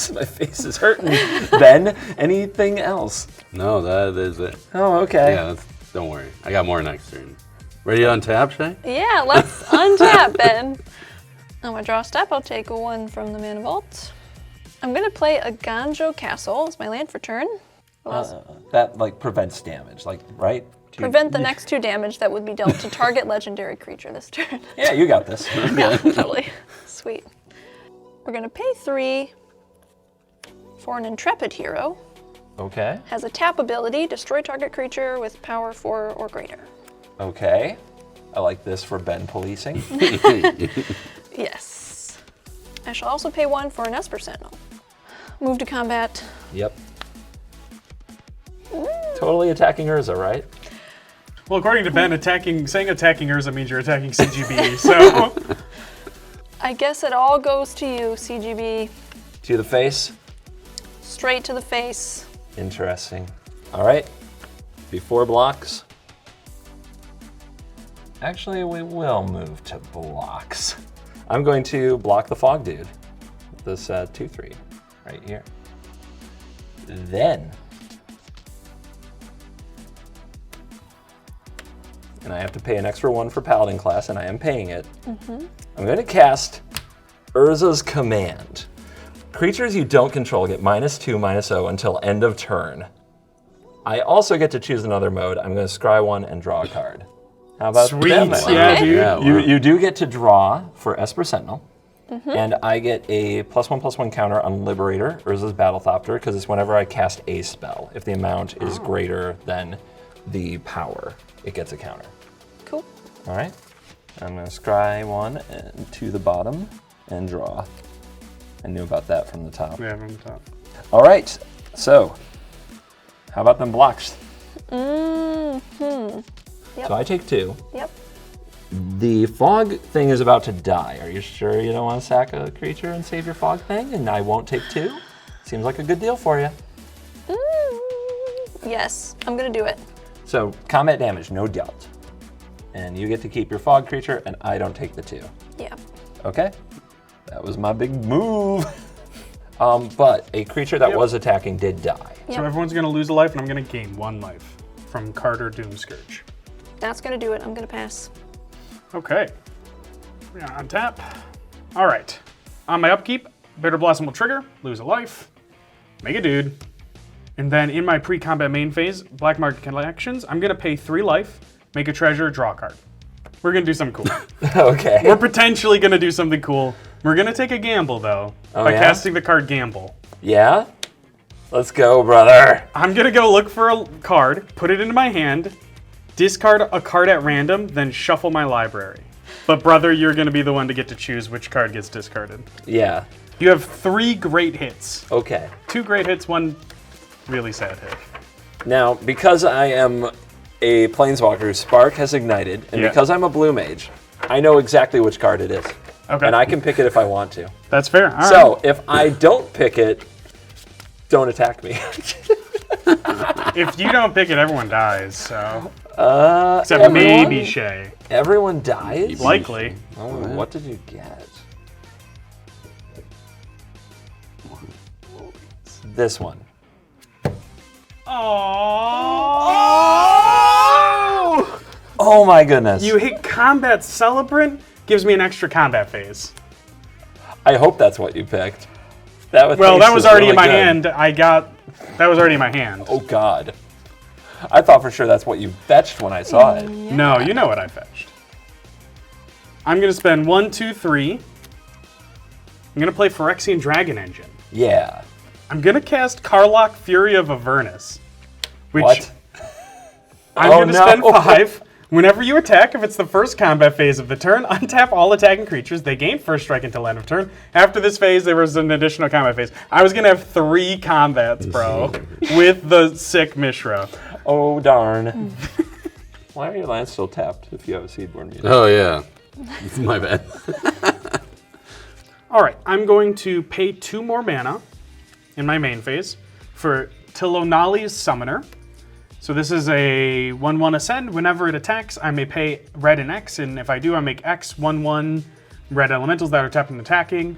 My face is hurting. Ben, anything else? No, that is it. Oh, okay. Yeah, don't worry. I got more next turn. Ready to untap, Shea? Yeah, let's untap, Ben. I'm gonna draw a step. I'll take one from the mana vault. I'm gonna play a Ganjo Castle as my land for turn. That like prevents damage, like right? Prevent the next 2 damage that would be dealt to target legendary creature this turn. Yeah, you got this. Yeah, totally. Sweet. We're gonna pay 3 for an Intrepid hero. Okay. Has a tap ability, destroy target creature with power 4 or greater. Okay. I like this for Ben policing. Yes. I shall also pay 1 for an Esper Sentinel. Move to combat. Yep. Totally attacking Urza, right? Well, according to Ben, saying attacking Urza means you're attacking CGB, so... I guess it all goes to you, CGB. To the face. Straight to the face. Interesting. All right. Before blocks. Actually, we will move to blocks. I'm going to block the fog dude. This 2/3 right here. Then. And I have to pay an extra 1 for Paladin class, and I am paying it. I'm going to cast Urza's Command. Creatures you don't control get -2/-0 until end of turn. I also get to choose another mode. I'm going to scry 1 and draw a card. How about Sweet, that? yeah, dude. Yeah, wow. You do get to draw for Esper Sentinel. And I get a +1/+1 counter on Liberator, Urza's Battlethopter, because it's whenever I cast a spell. If the amount is greater than the power, it gets a counter. Cool. All right. I'm going to scry 1 and to the bottom and draw. I knew about that from the top. Yeah, from the top. All right. So, how about them blocks? Yep. So I take 2. Yep. The fog thing is about to die. Are you sure you don't want to sack a creature and save your fog thing? And I won't take 2? Seems like a good deal for you. Yes, I'm gonna do it. So combat damage, no dealt. And you get to keep your fog creature, and I don't take the 2. Yeah. Okay? That was my big move. But a creature that was attacking did die. Yep. So everyone's going to lose a life, and I'm going to gain 1 life from Carter Doomscourge. That's gonna do it. I'm gonna pass. Okay. Yeah, untap. All right. On my upkeep, Bitter Blossom will trigger, lose a life, make a dude. And then in my pre-combat main phase, Black Market Collections, I'm going to pay 3 life, make a treasure, draw a card. We're going to do something cool. Okay. We're potentially going to do something cool. We're going to take a gamble, though, by yeah? casting the card Gamble. Yeah? Let's go, brother. I'm going to go look for a card, put it into my hand, discard a card at random, then shuffle my library. But, brother, you're going to be the one to get to choose which card gets discarded. Yeah. You have 3 great hits. Okay. 2 great hits, 1 really sad hit. Now, because I am a Planeswalker whose Spark has ignited, and because I'm a blue mage, I know exactly which card it is. Okay. And I can pick it if I want to. That's fair. All right. So, if I don't pick it, don't attack me. If you don't pick it, everyone dies, so. Except everyone? maybe Shea. Everyone dies? Likely. Oh, what did you get? This one. Oh! Oh my goodness. You hit Combat Celebrant, gives me an extra combat phase. I hope that's what you picked. That was already really in my good. hand. That was already in my hand. Oh God. I thought for sure that's what you fetched when I saw it. No, you know what I fetched. I'm going to spend 1, 2, 3. I'm going to play Phyrexian Dragon Engine. Yeah. I'm going to cast Karlach, Fury of Avernus. Which What? I'm going to spend 5. Whenever you attack, if it's the first combat phase of the turn, untap all attacking creatures. They gain first strike until end of turn. After this phase, there was an additional combat phase. I was going to have 3 combats, bro, with the sick Mishra. Oh darn. Why are your lands still tapped if you have a Seedborn Mutant? Oh, yeah. My bad. All right, I'm going to pay 2 more mana in my main phase for Tilonali's Summoner. So this is a 1/1 Ascend. Whenever it attacks, I may pay red and X, and if I do, I make X 1/1 red elementals that are tapped and attacking.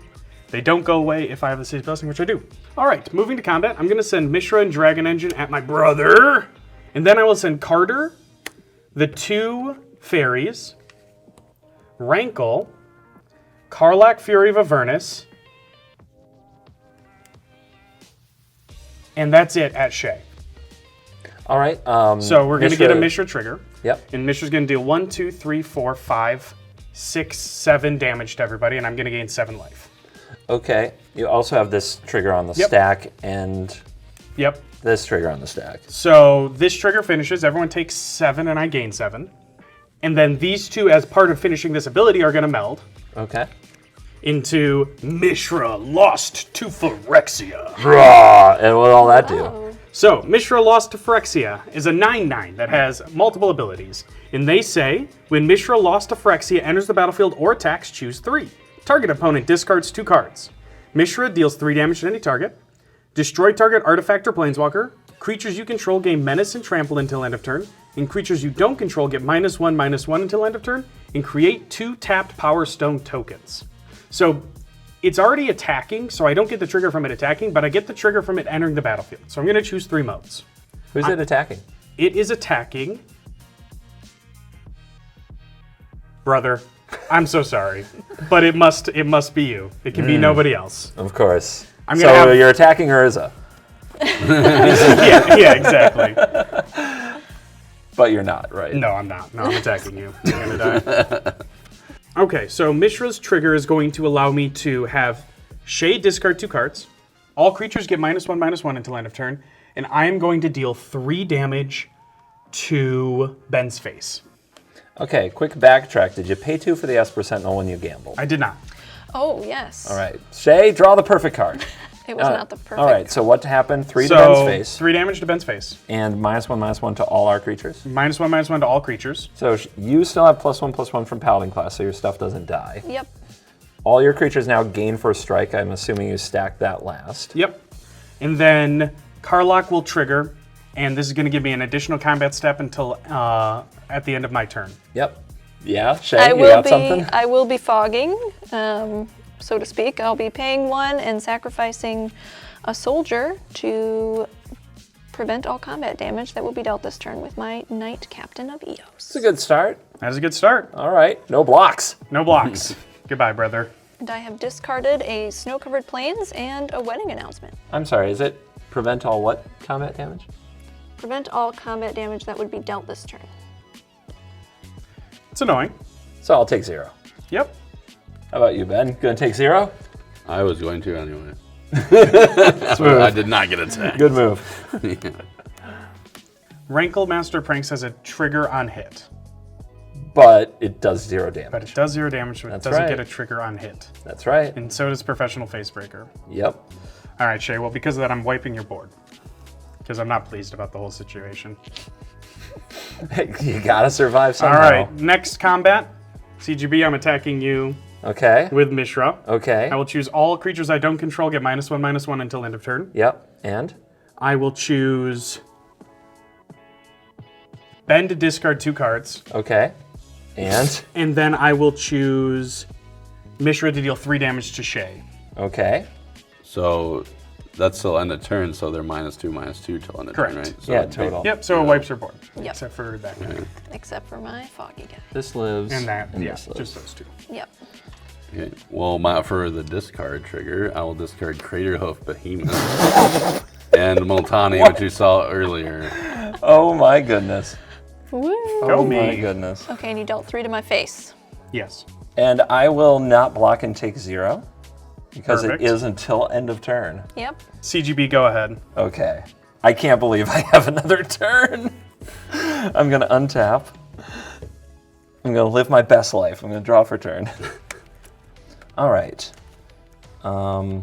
They don't go away if I have the City's Blessing, which I do. All right, moving to combat, I'm going to send Mishra and Dragon Engine at my brother. And then I will send Carter, the 2 fairies, Rankle, Karlak, Fury of Avernus, and that's it at Shea. All right. So we're going to get a Mishra trigger. Yep. And Mishra's going to deal 1, 2, 3, 4, 5, 6, 7 damage to everybody, and I'm going to gain 7 life. Okay. You also have this trigger on the stack and this trigger on the stack. So this trigger finishes, everyone takes 7 and I gain 7. And then these 2, as part of finishing this ability, are going to meld Okay. into Mishra Lost to Phyrexia. And what will all that do? So, Mishra Lost to Phyrexia is a 9/9 that has multiple abilities. And they say, when Mishra Lost to Phyrexia enters the battlefield or attacks, choose 3. Target opponent discards 2 cards. Mishra deals 3 damage to any target. Destroy target artifact or planeswalker. Creatures you control gain menace and trample until end of turn. And creatures you don't control get -1/-1 until end of turn. And create 2 tapped Power Stone tokens. So, it's already attacking, so I don't get the trigger from it attacking, but I get the trigger from it entering the battlefield. So I'm going to choose 3 modes. Who's it attacking? It is attacking... Brother, I'm so sorry, but it must be you. It can be nobody else. Of course. I'm gonna so have- you're attacking Urza, yeah, exactly. but you're not, right? No, I'm not. No, I'm attacking you. You're gonna die. Okay, so Mishra's trigger is going to allow me to have Shea discard 2 cards. All creatures get -1/-1 until end of turn, and I am going to deal 3 damage to Ben's face. Okay, quick backtrack. Did you pay 2 for the Esper Sentinel when you gambled? I did not. Oh, yes. All right. Shay, draw the perfect card. It was not the perfect. All right, so what happened? 3 to So Ben's face. 3 damage to Ben's face. And -1/-1 to all our creatures. -1/-1 to all creatures. So you still have +1/+1 from Paladin class, so your stuff doesn't die. Yep. All your creatures now gain first strike. I'm assuming you stacked that last. Yep. And then Karlak will trigger, and this is going to give me an additional combat step until at the end of my turn. Yep. Yeah, Shay, you got something? I will be fogging, so to speak. I'll be paying 1 and sacrificing a soldier to prevent all combat damage that will be dealt this turn with my Knight Captain of Eos. It's a good start. That's a good start. All right, no blocks. No blocks. Goodbye, brother. And I have discarded a Snow-Covered Plains and a Wedding Announcement. I'm sorry, is it prevent all what combat damage? Prevent all combat damage that would be dealt this turn. It's annoying. So I'll take 0. Yep. How about you, Ben? Gonna take 0? I was going to anyway. I did not get attacked. Good move. Rankle Master Pranks has a trigger on hit, But it does 0 damage. but it does 0 damage, but it That's doesn't right. get a trigger on hit. That's right. And so does Professional Facebreaker. Yep. All right, Shay, well, because of that, I'm wiping your board. Because I'm not pleased about the whole situation. You gotta survive somehow. All right, next combat. CGB, I'm attacking you Okay. with Mishra. Okay. I will choose all creatures I don't control get -1/-1 until end of turn. Yep. And? I will choose Ben to discard 2 cards. Okay. And? And then I will choose Mishra to deal 3 damage to Shea. Okay. So that's till end of turn, so they're -2/-2 till end of Correct. turn, right? So Yeah, it'd be- total. Yep, so it wipes your board. Yep. Except for that guy. Except for my foggy guy. This lives. And that, yeah, this lives. just those 2. Yep. Okay. Well, for the discard trigger, I will discard Craterhoof Behemoth and Multani, which you saw earlier. Oh my goodness. Woo. Go Oh me. my goodness. Okay, and you dealt 3 to my face. Yes. And I will not block and take 0 because Perfect. it is until end of turn. Yep. CGB, go ahead. Okay. I can't believe I have another turn. I'm gonna untap. I'm gonna live my best life. I'm gonna draw for turn. All right. Phyrexian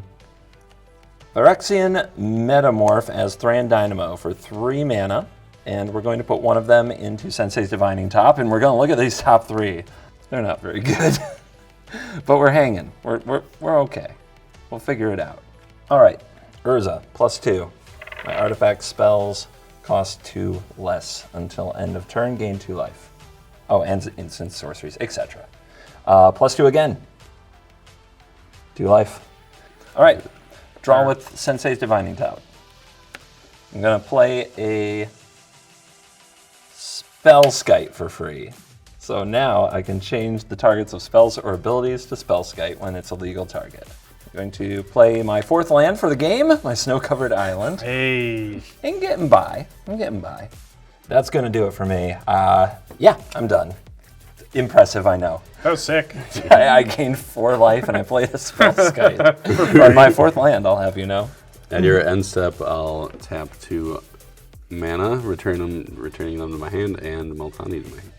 Metamorph as Thran Dynamo for 3 mana. And we're going to put one of them into Sensei's Divining Top, and we're going to look at these top 3. They're not very good, but we're hanging. We're okay. We'll figure it out. All right, Urza, +2. My artifact spells cost 2 less until end of turn, gain 2 life. Oh, and instant sorceries, etc. +2 again. 2 life. All right. Draw with Sensei's Divining Talent. I'm going to play a Spellskite for free. So now I can change the targets of spells or abilities to Spellskite when it's a legal target. I'm going to play my 4th land for the game, my snow-covered island. Hey. I'm getting by. That's going to do it for me. Yeah, I'm done. Impressive, I know. That was sick. I gained 4 life and I played a Spellskite. For my 4th land, I'll have you know. At your end step, I'll tap 2 mana, returning them to my hand, and Multani to my hand.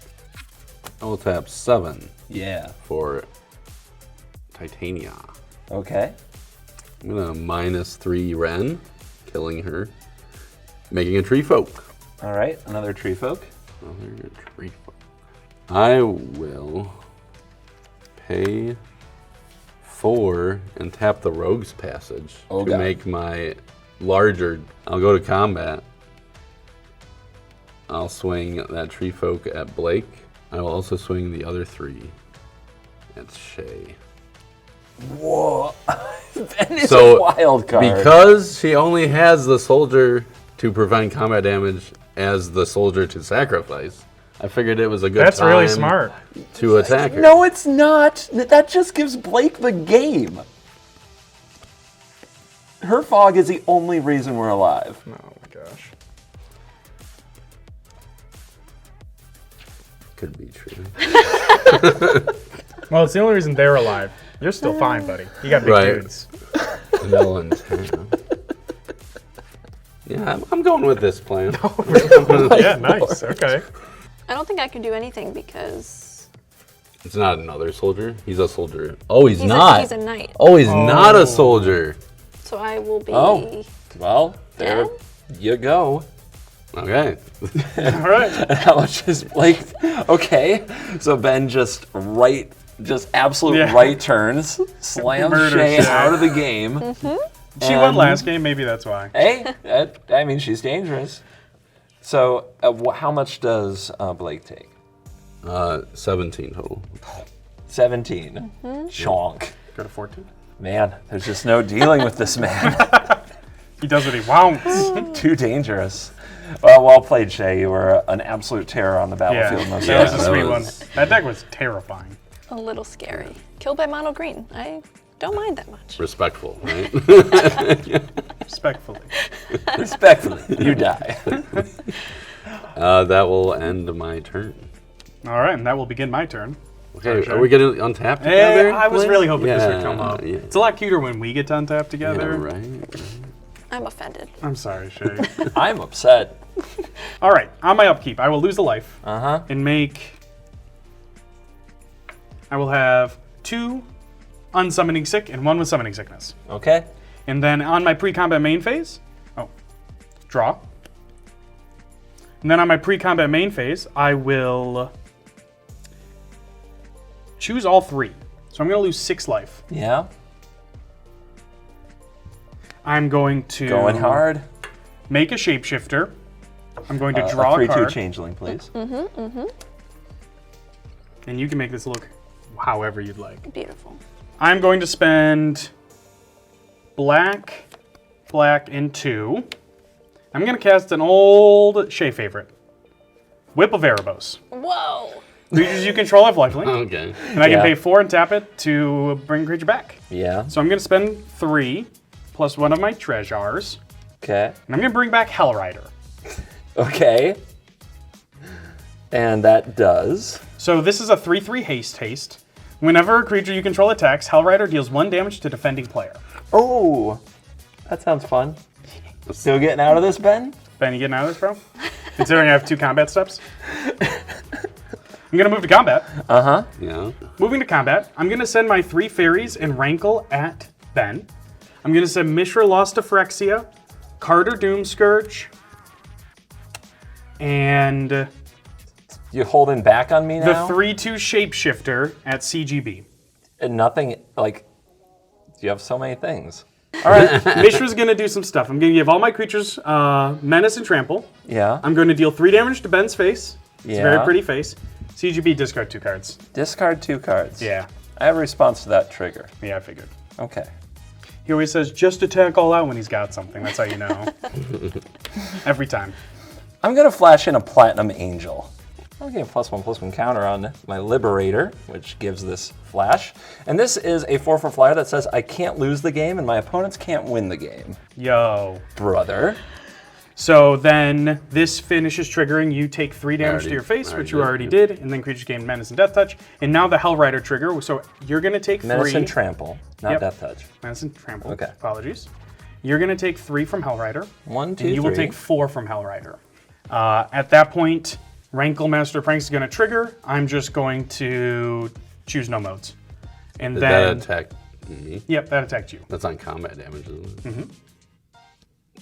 I will tap 7 Yeah. for Titania. Okay. I'm gonna -3 Ren, killing her, making a tree folk. All right, another tree folk. Another tree folk. I will pay 4 and tap the Rogue's Passage Oh, to God. make my larger. I'll go to combat. I'll swing that tree folk at Blake. I will also swing the other 3 at Shea. Whoa. That is So, a wild card. Because she only has the soldier to prevent combat damage as the soldier to sacrifice, I figured it was a good That's time really smart. to attack her. No, it's not. That just gives Blake the game. Her fog is the only reason we're alive. Oh my gosh. Could be true. Well, it's the only reason they're alive. You're still fine, buddy. You got big Right. dudes. Mill and tap. Yeah, I'm going with this plan. Yeah, nice. Okay. I don't think I can do anything because It's not another soldier. He's a soldier. Oh, he's he's not. he's a knight. Oh, he's not a soldier. So I will be. Oh. Well, there Yeah. you go. Okay. All right. How much is Blake? Okay, so Ben just absolute Yeah. right turns, slams Murder Shea Shea. out of the game. She won And- last game. Maybe that's why. Hey, I mean, she's dangerous. So, how much does Blake take? 17 total. 17. Chonk. Go to 14. Man, there's just no dealing with this man. He does what he wants. Too dangerous. Well played, Shea. You were an absolute terror on the Yeah, battlefield. most that was of a the that sweet was- one. That deck was terrifying. A little scary. Killed by mono green. I don't mind that much. Respectful, right? Respectfully. time. Respectfully, you die. That will end my turn. All right, and that will begin my turn. Okay, Sure. are we getting untap together? I was Blake? really hoping this would come up. Yeah. It's a lot cuter when we get to untap Yeah, together. right. I'm offended. I'm sorry, Shay. I'm upset. All right, on my upkeep, I will lose a life Uh-huh. and make. I will have 2 unsummoning sick and 1 with summoning sickness. Okay. And then on my pre-combat main phase, draw. And then on my pre-combat main phase, I will choose all 3. So I'm going to lose 6 life. Yeah. I'm going to Going hard. make a shapeshifter. I'm going to draw a 3/2 card, changeling, please. and you can make this look however you'd like. Beautiful. I'm going to spend black, and 2. I'm going to cast an old Shea favorite, Whip of Erebos. Whoa. Creatures you control have lifelink, Okay. and I can Yeah. pay 4 and tap it to bring a creature back. Yeah. So I'm going to spend 3 plus 1 of my treasures, Okay. and I'm going to bring back Hellrider. Okay. And that does. So this is a 3/3 haste. Whenever a creature you control attacks, Hellrider deals 1 damage to defending player. Oh, that sounds fun. Still getting out of this, Ben? Ben, you getting out of this, bro? Considering I have 2 combat steps. I'm going to move to combat. Uh-huh. Yeah. Moving to combat, I'm going to send my 3 fairies and Rankle at Ben. I'm going to send Mishra Lost to Phyrexia, Carter Doomscourge, and the You holding back on me now? 3/2 Shapeshifter at CGB. And nothing, like, you have so many things. All right, Mishra's going to do some stuff. I'm going to give all my creatures Menace and Trample. Yeah. I'm going to deal 3 damage to Ben's face. It's a very Yeah. pretty face. CGB, discard 2 cards. Discard 2 cards. Yeah, I have a response to that trigger. I figured. Okay. He always says, just attack all out when he's got something. That's how you know. Every time. I'm going to flash in a Platinum Angel. I'll get a +1/+1 counter on my Liberator, which gives this flash. And this is a 4/4 flyer that says I can't lose the game and my opponents can't win the game. Yo. Brother. So then this finishes triggering. You take 3 damage to your face, which you already did, and then creatures gain Menace and Death Touch. And now the Hell Rider trigger. So you're going to take 3. Menace and Trample, not Yep. Death Touch. Menace and Trample. Okay. Apologies. You're going to take 3 from Hell Rider. 1, 2, and you will 3. take 4 from Hell Rider. At that point, Rankle Master Pranks is going to trigger. I'm just going to choose no modes. And Did then that attack me? Yep, that attacked you. That's on combat damage, isn't it? Mm-hmm.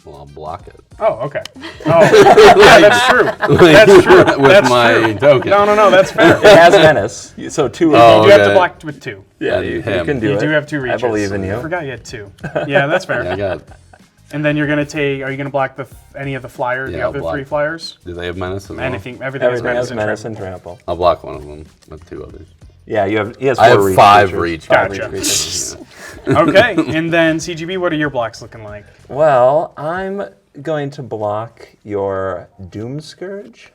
Well, I'll block it. Oh, okay. Oh, yeah, that's true. That's true. With That's my true. token. No, that's fair. It has Menace, so 2 Oh, You have to okay. block with 2. Yeah, And you him. can do You it. do have 2 reaches. I believe in you. I forgot you had 2. Yeah, that's fair. I got. And then you're gonna take. Are you gonna block any of the flyers? Yeah, the I'll other block. 3 flyers? Do they have menace? As well? Everything Everything has has Menace and Trample. I'll block one of them with 2 others. Yeah, he has 4 I have reach 5 creatures. reach. Gotcha. creatures. Okay, and then CGB, what are your blocks looking like? Well, I'm going to block your Doom Scourge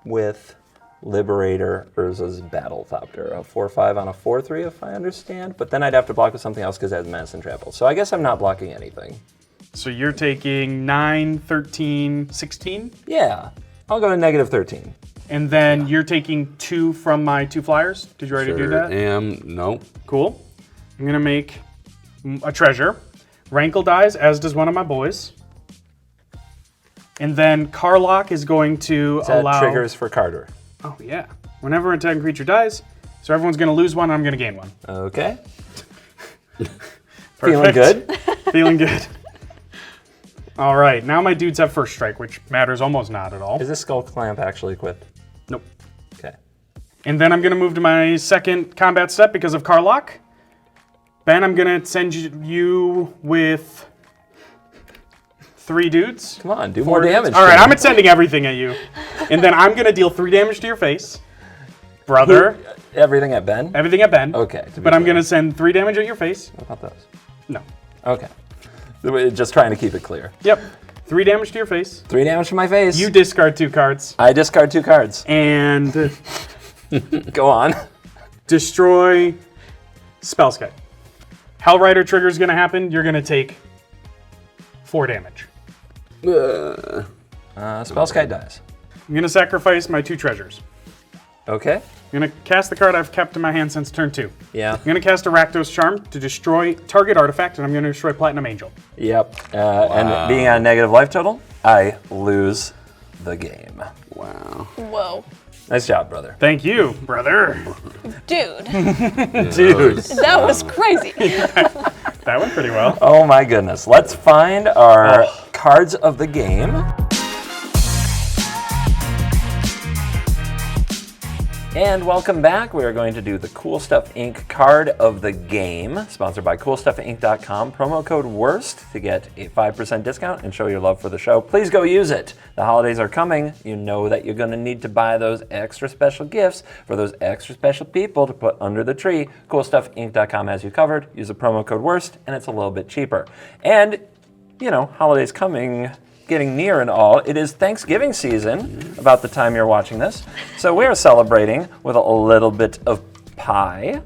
with Liberator Urza's Battlethopter. A 4/5 on a 4/3 if I understand, but then I'd have to block with something else because it has Menace and Trample. So I guess I'm not blocking anything. So you're taking 9, 13, 16, Yeah, I'll go to -13. and then you're taking 2 from my 2 flyers. Did you already do that? Nope. Cool. I'm gonna make a treasure. Rankle dies, as does one of my boys. And then Carlock is going to That allow. triggers for Carter. Oh yeah. Whenever an attacking creature dies, so everyone's gonna lose 1, I'm gonna gain 1. Okay. Feeling Perfect. good? Feeling good. All right, now my dudes have first strike, which matters almost not at all. Is this Skull Clamp actually equipped? Nope. Okay. And then I'm gonna move to my second combat step because of Carlock. Ben, I'm gonna send you with 3 dudes. Come on, do 4 more dudes. damage. All right, to I'm me. sending everything at you. And then I'm gonna deal 3 damage to your face. Brother, Everything at Ben? everything at Ben. Okay. to be But I'm clear. gonna send 3 damage at your face. What about those? No. Okay. Just trying to keep it clear. Yep. 3 damage to your face. 3 damage to my face. You discard 2 cards. I discard 2 cards. And Go on. destroy Spellskite. Hellrider trigger is going to happen. You're going to take 4 damage. Spellskite dies. I'm going to sacrifice my 2 treasures. Okay. I'm going to cast the card I've kept in my hand since turn 2. Yeah. I'm going to cast a Rakdos Charm to destroy target artifact, and I'm going to destroy Platinum Angel. Yep. And being on negative life total, I lose the game. Wow. Whoa. Nice job, brother. Thank you, brother. Dude, Dude. that was crazy. That went pretty well. Oh my goodness. Let's find our cards of the game. And welcome back. We are going to do the Cool Stuff Inc. card of the game, sponsored by CoolStuffInc.com. Promo code WORST to get a 5% discount and show your love for the show. Please go use it. The holidays are coming. You know that you're going to need to buy those extra special gifts for those extra special people to put under the tree. CoolStuffInc.com has you covered. Use the promo code WORST, and it's a little bit cheaper. And, you know, holidays coming, getting near and all. It is Thanksgiving season, about the time you're watching this. So we are celebrating with a little bit of pie.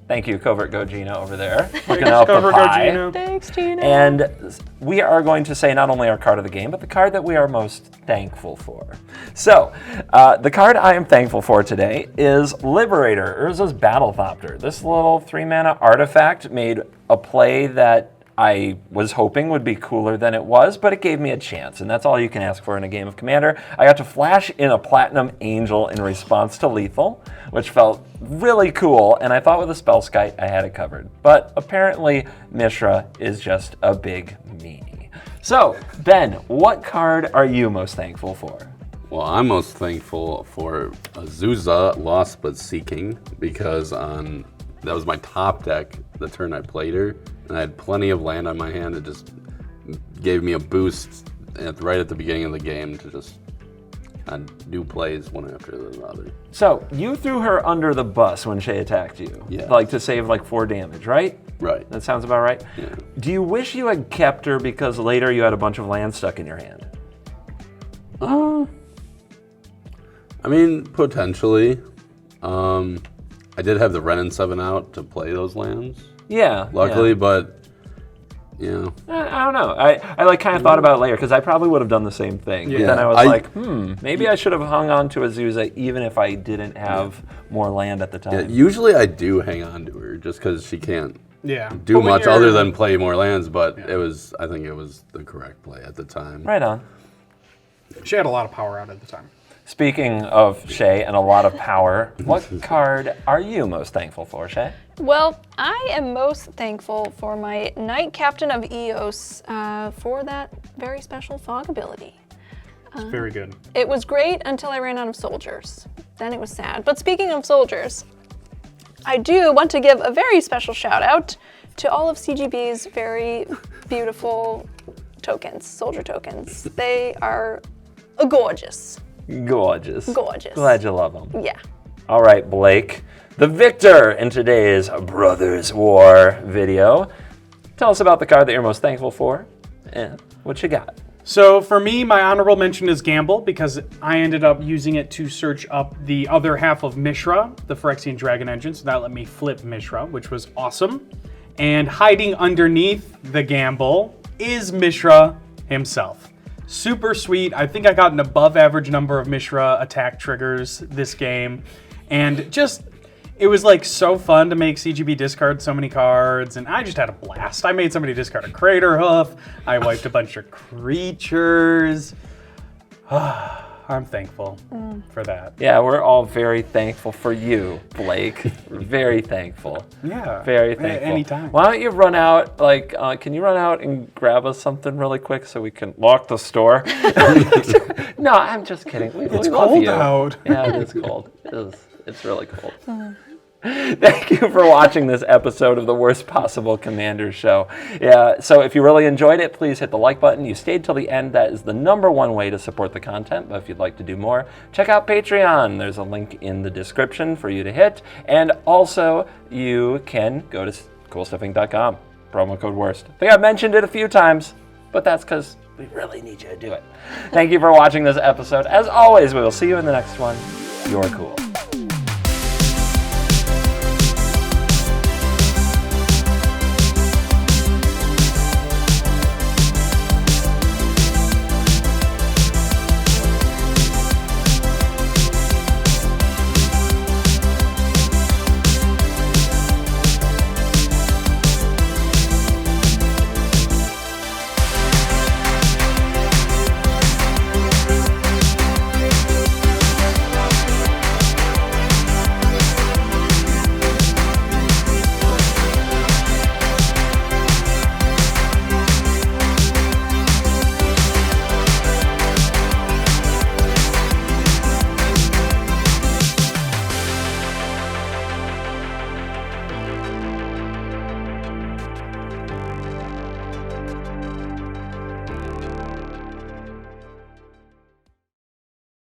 Thank you, Covertgoblue Gina over there. Looking out the Covertgoblue pie. Gina. Thanks, Tina. And we are going to say not only our card of the game, but the card that we are most thankful for. So, the card I am thankful for today is Liberator, Urza's Battlethopter. This little 3-mana artifact made a play that I was hoping would be cooler than it was, but it gave me a chance, and that's all you can ask for in a game of Commander. I got to flash in a Platinum Angel in response to lethal, which felt really cool, and I thought with a Spellskite I had it covered. But apparently Mishra is just a big meanie. So, Ben, what card are you most thankful for? Well, I'm most thankful for Azusa, Lost But Seeking, because that was my top deck the turn I played her, and I had plenty of land on my hand. It just gave me a boost right at the beginning of the game to just on new plays one after the other. So you threw her under the bus when Shea attacked you, Yeah. like to save like 4 damage, right? Right. That sounds about right. Yeah. Do you wish you had kept her because later you had a bunch of land stuck in your hand? I mean, potentially. I did have the Ren and 7 out to play those lands, Yeah. luckily, yeah. but, you know. I don't know. I like kind of thought about it later because I probably would have done the same thing. But Yeah. then I was like, maybe I should have hung on to Azusa even if I didn't have more land at the time. Yeah, usually I do hang on to her just because she can't Yeah. do But when much you're- other than play more lands, but I think it was the correct play at the time. Right on. She had a lot of power out at the time. Speaking of Shea and a lot of power, what card are you most thankful for, Shea? Well, I am most thankful for my Knight Captain of Eos for that very special fog ability. It's very good. It was great until I ran out of soldiers. Then it was sad. But speaking of soldiers, I do want to give a very special shout out to all of CGB's very beautiful tokens, soldier tokens. They are gorgeous. Gorgeous. Gorgeous. Glad you love them. Yeah. All right, Blake, the victor in today's Brothers War video. Tell us about the card that you're most thankful for and what you got. So for me, my honorable mention is Gamble because I ended up using it to search up the other half of Mishra, the Phyrexian Dragon Engine, so that let me flip Mishra, which was awesome. And hiding underneath the Gamble is Mishra himself. Super sweet. I think I got an above average number of Mishra attack triggers this game. And just, it was like so fun to make CGB discard so many cards, and I just had a blast. I made somebody discard a Crater Hoof. I wiped a bunch of creatures. I'm thankful for that. Yeah, we're all very thankful for you, Blake. We're very thankful. Yeah. Very thankful. Anytime. Why don't you run out, can you run out and grab us something really quick so we can lock the store? No, I'm just kidding. We It's love cold you. out. Yeah, it is cold. It's really cold. Thank you for watching this episode of the Worst Possible Commander Show. Yeah, so if you really enjoyed it, please hit the like button. You stayed till the end. That is the #1 way to support the content. But if you'd like to do more, check out Patreon. There's a link in the description for you to hit. And also, you can go to coolstuffing.com. Promo code WORST. I think I've mentioned it a few times, but that's because we really need you to do it. Thank you for watching this episode. As always, we will see you in the next one. You're cool.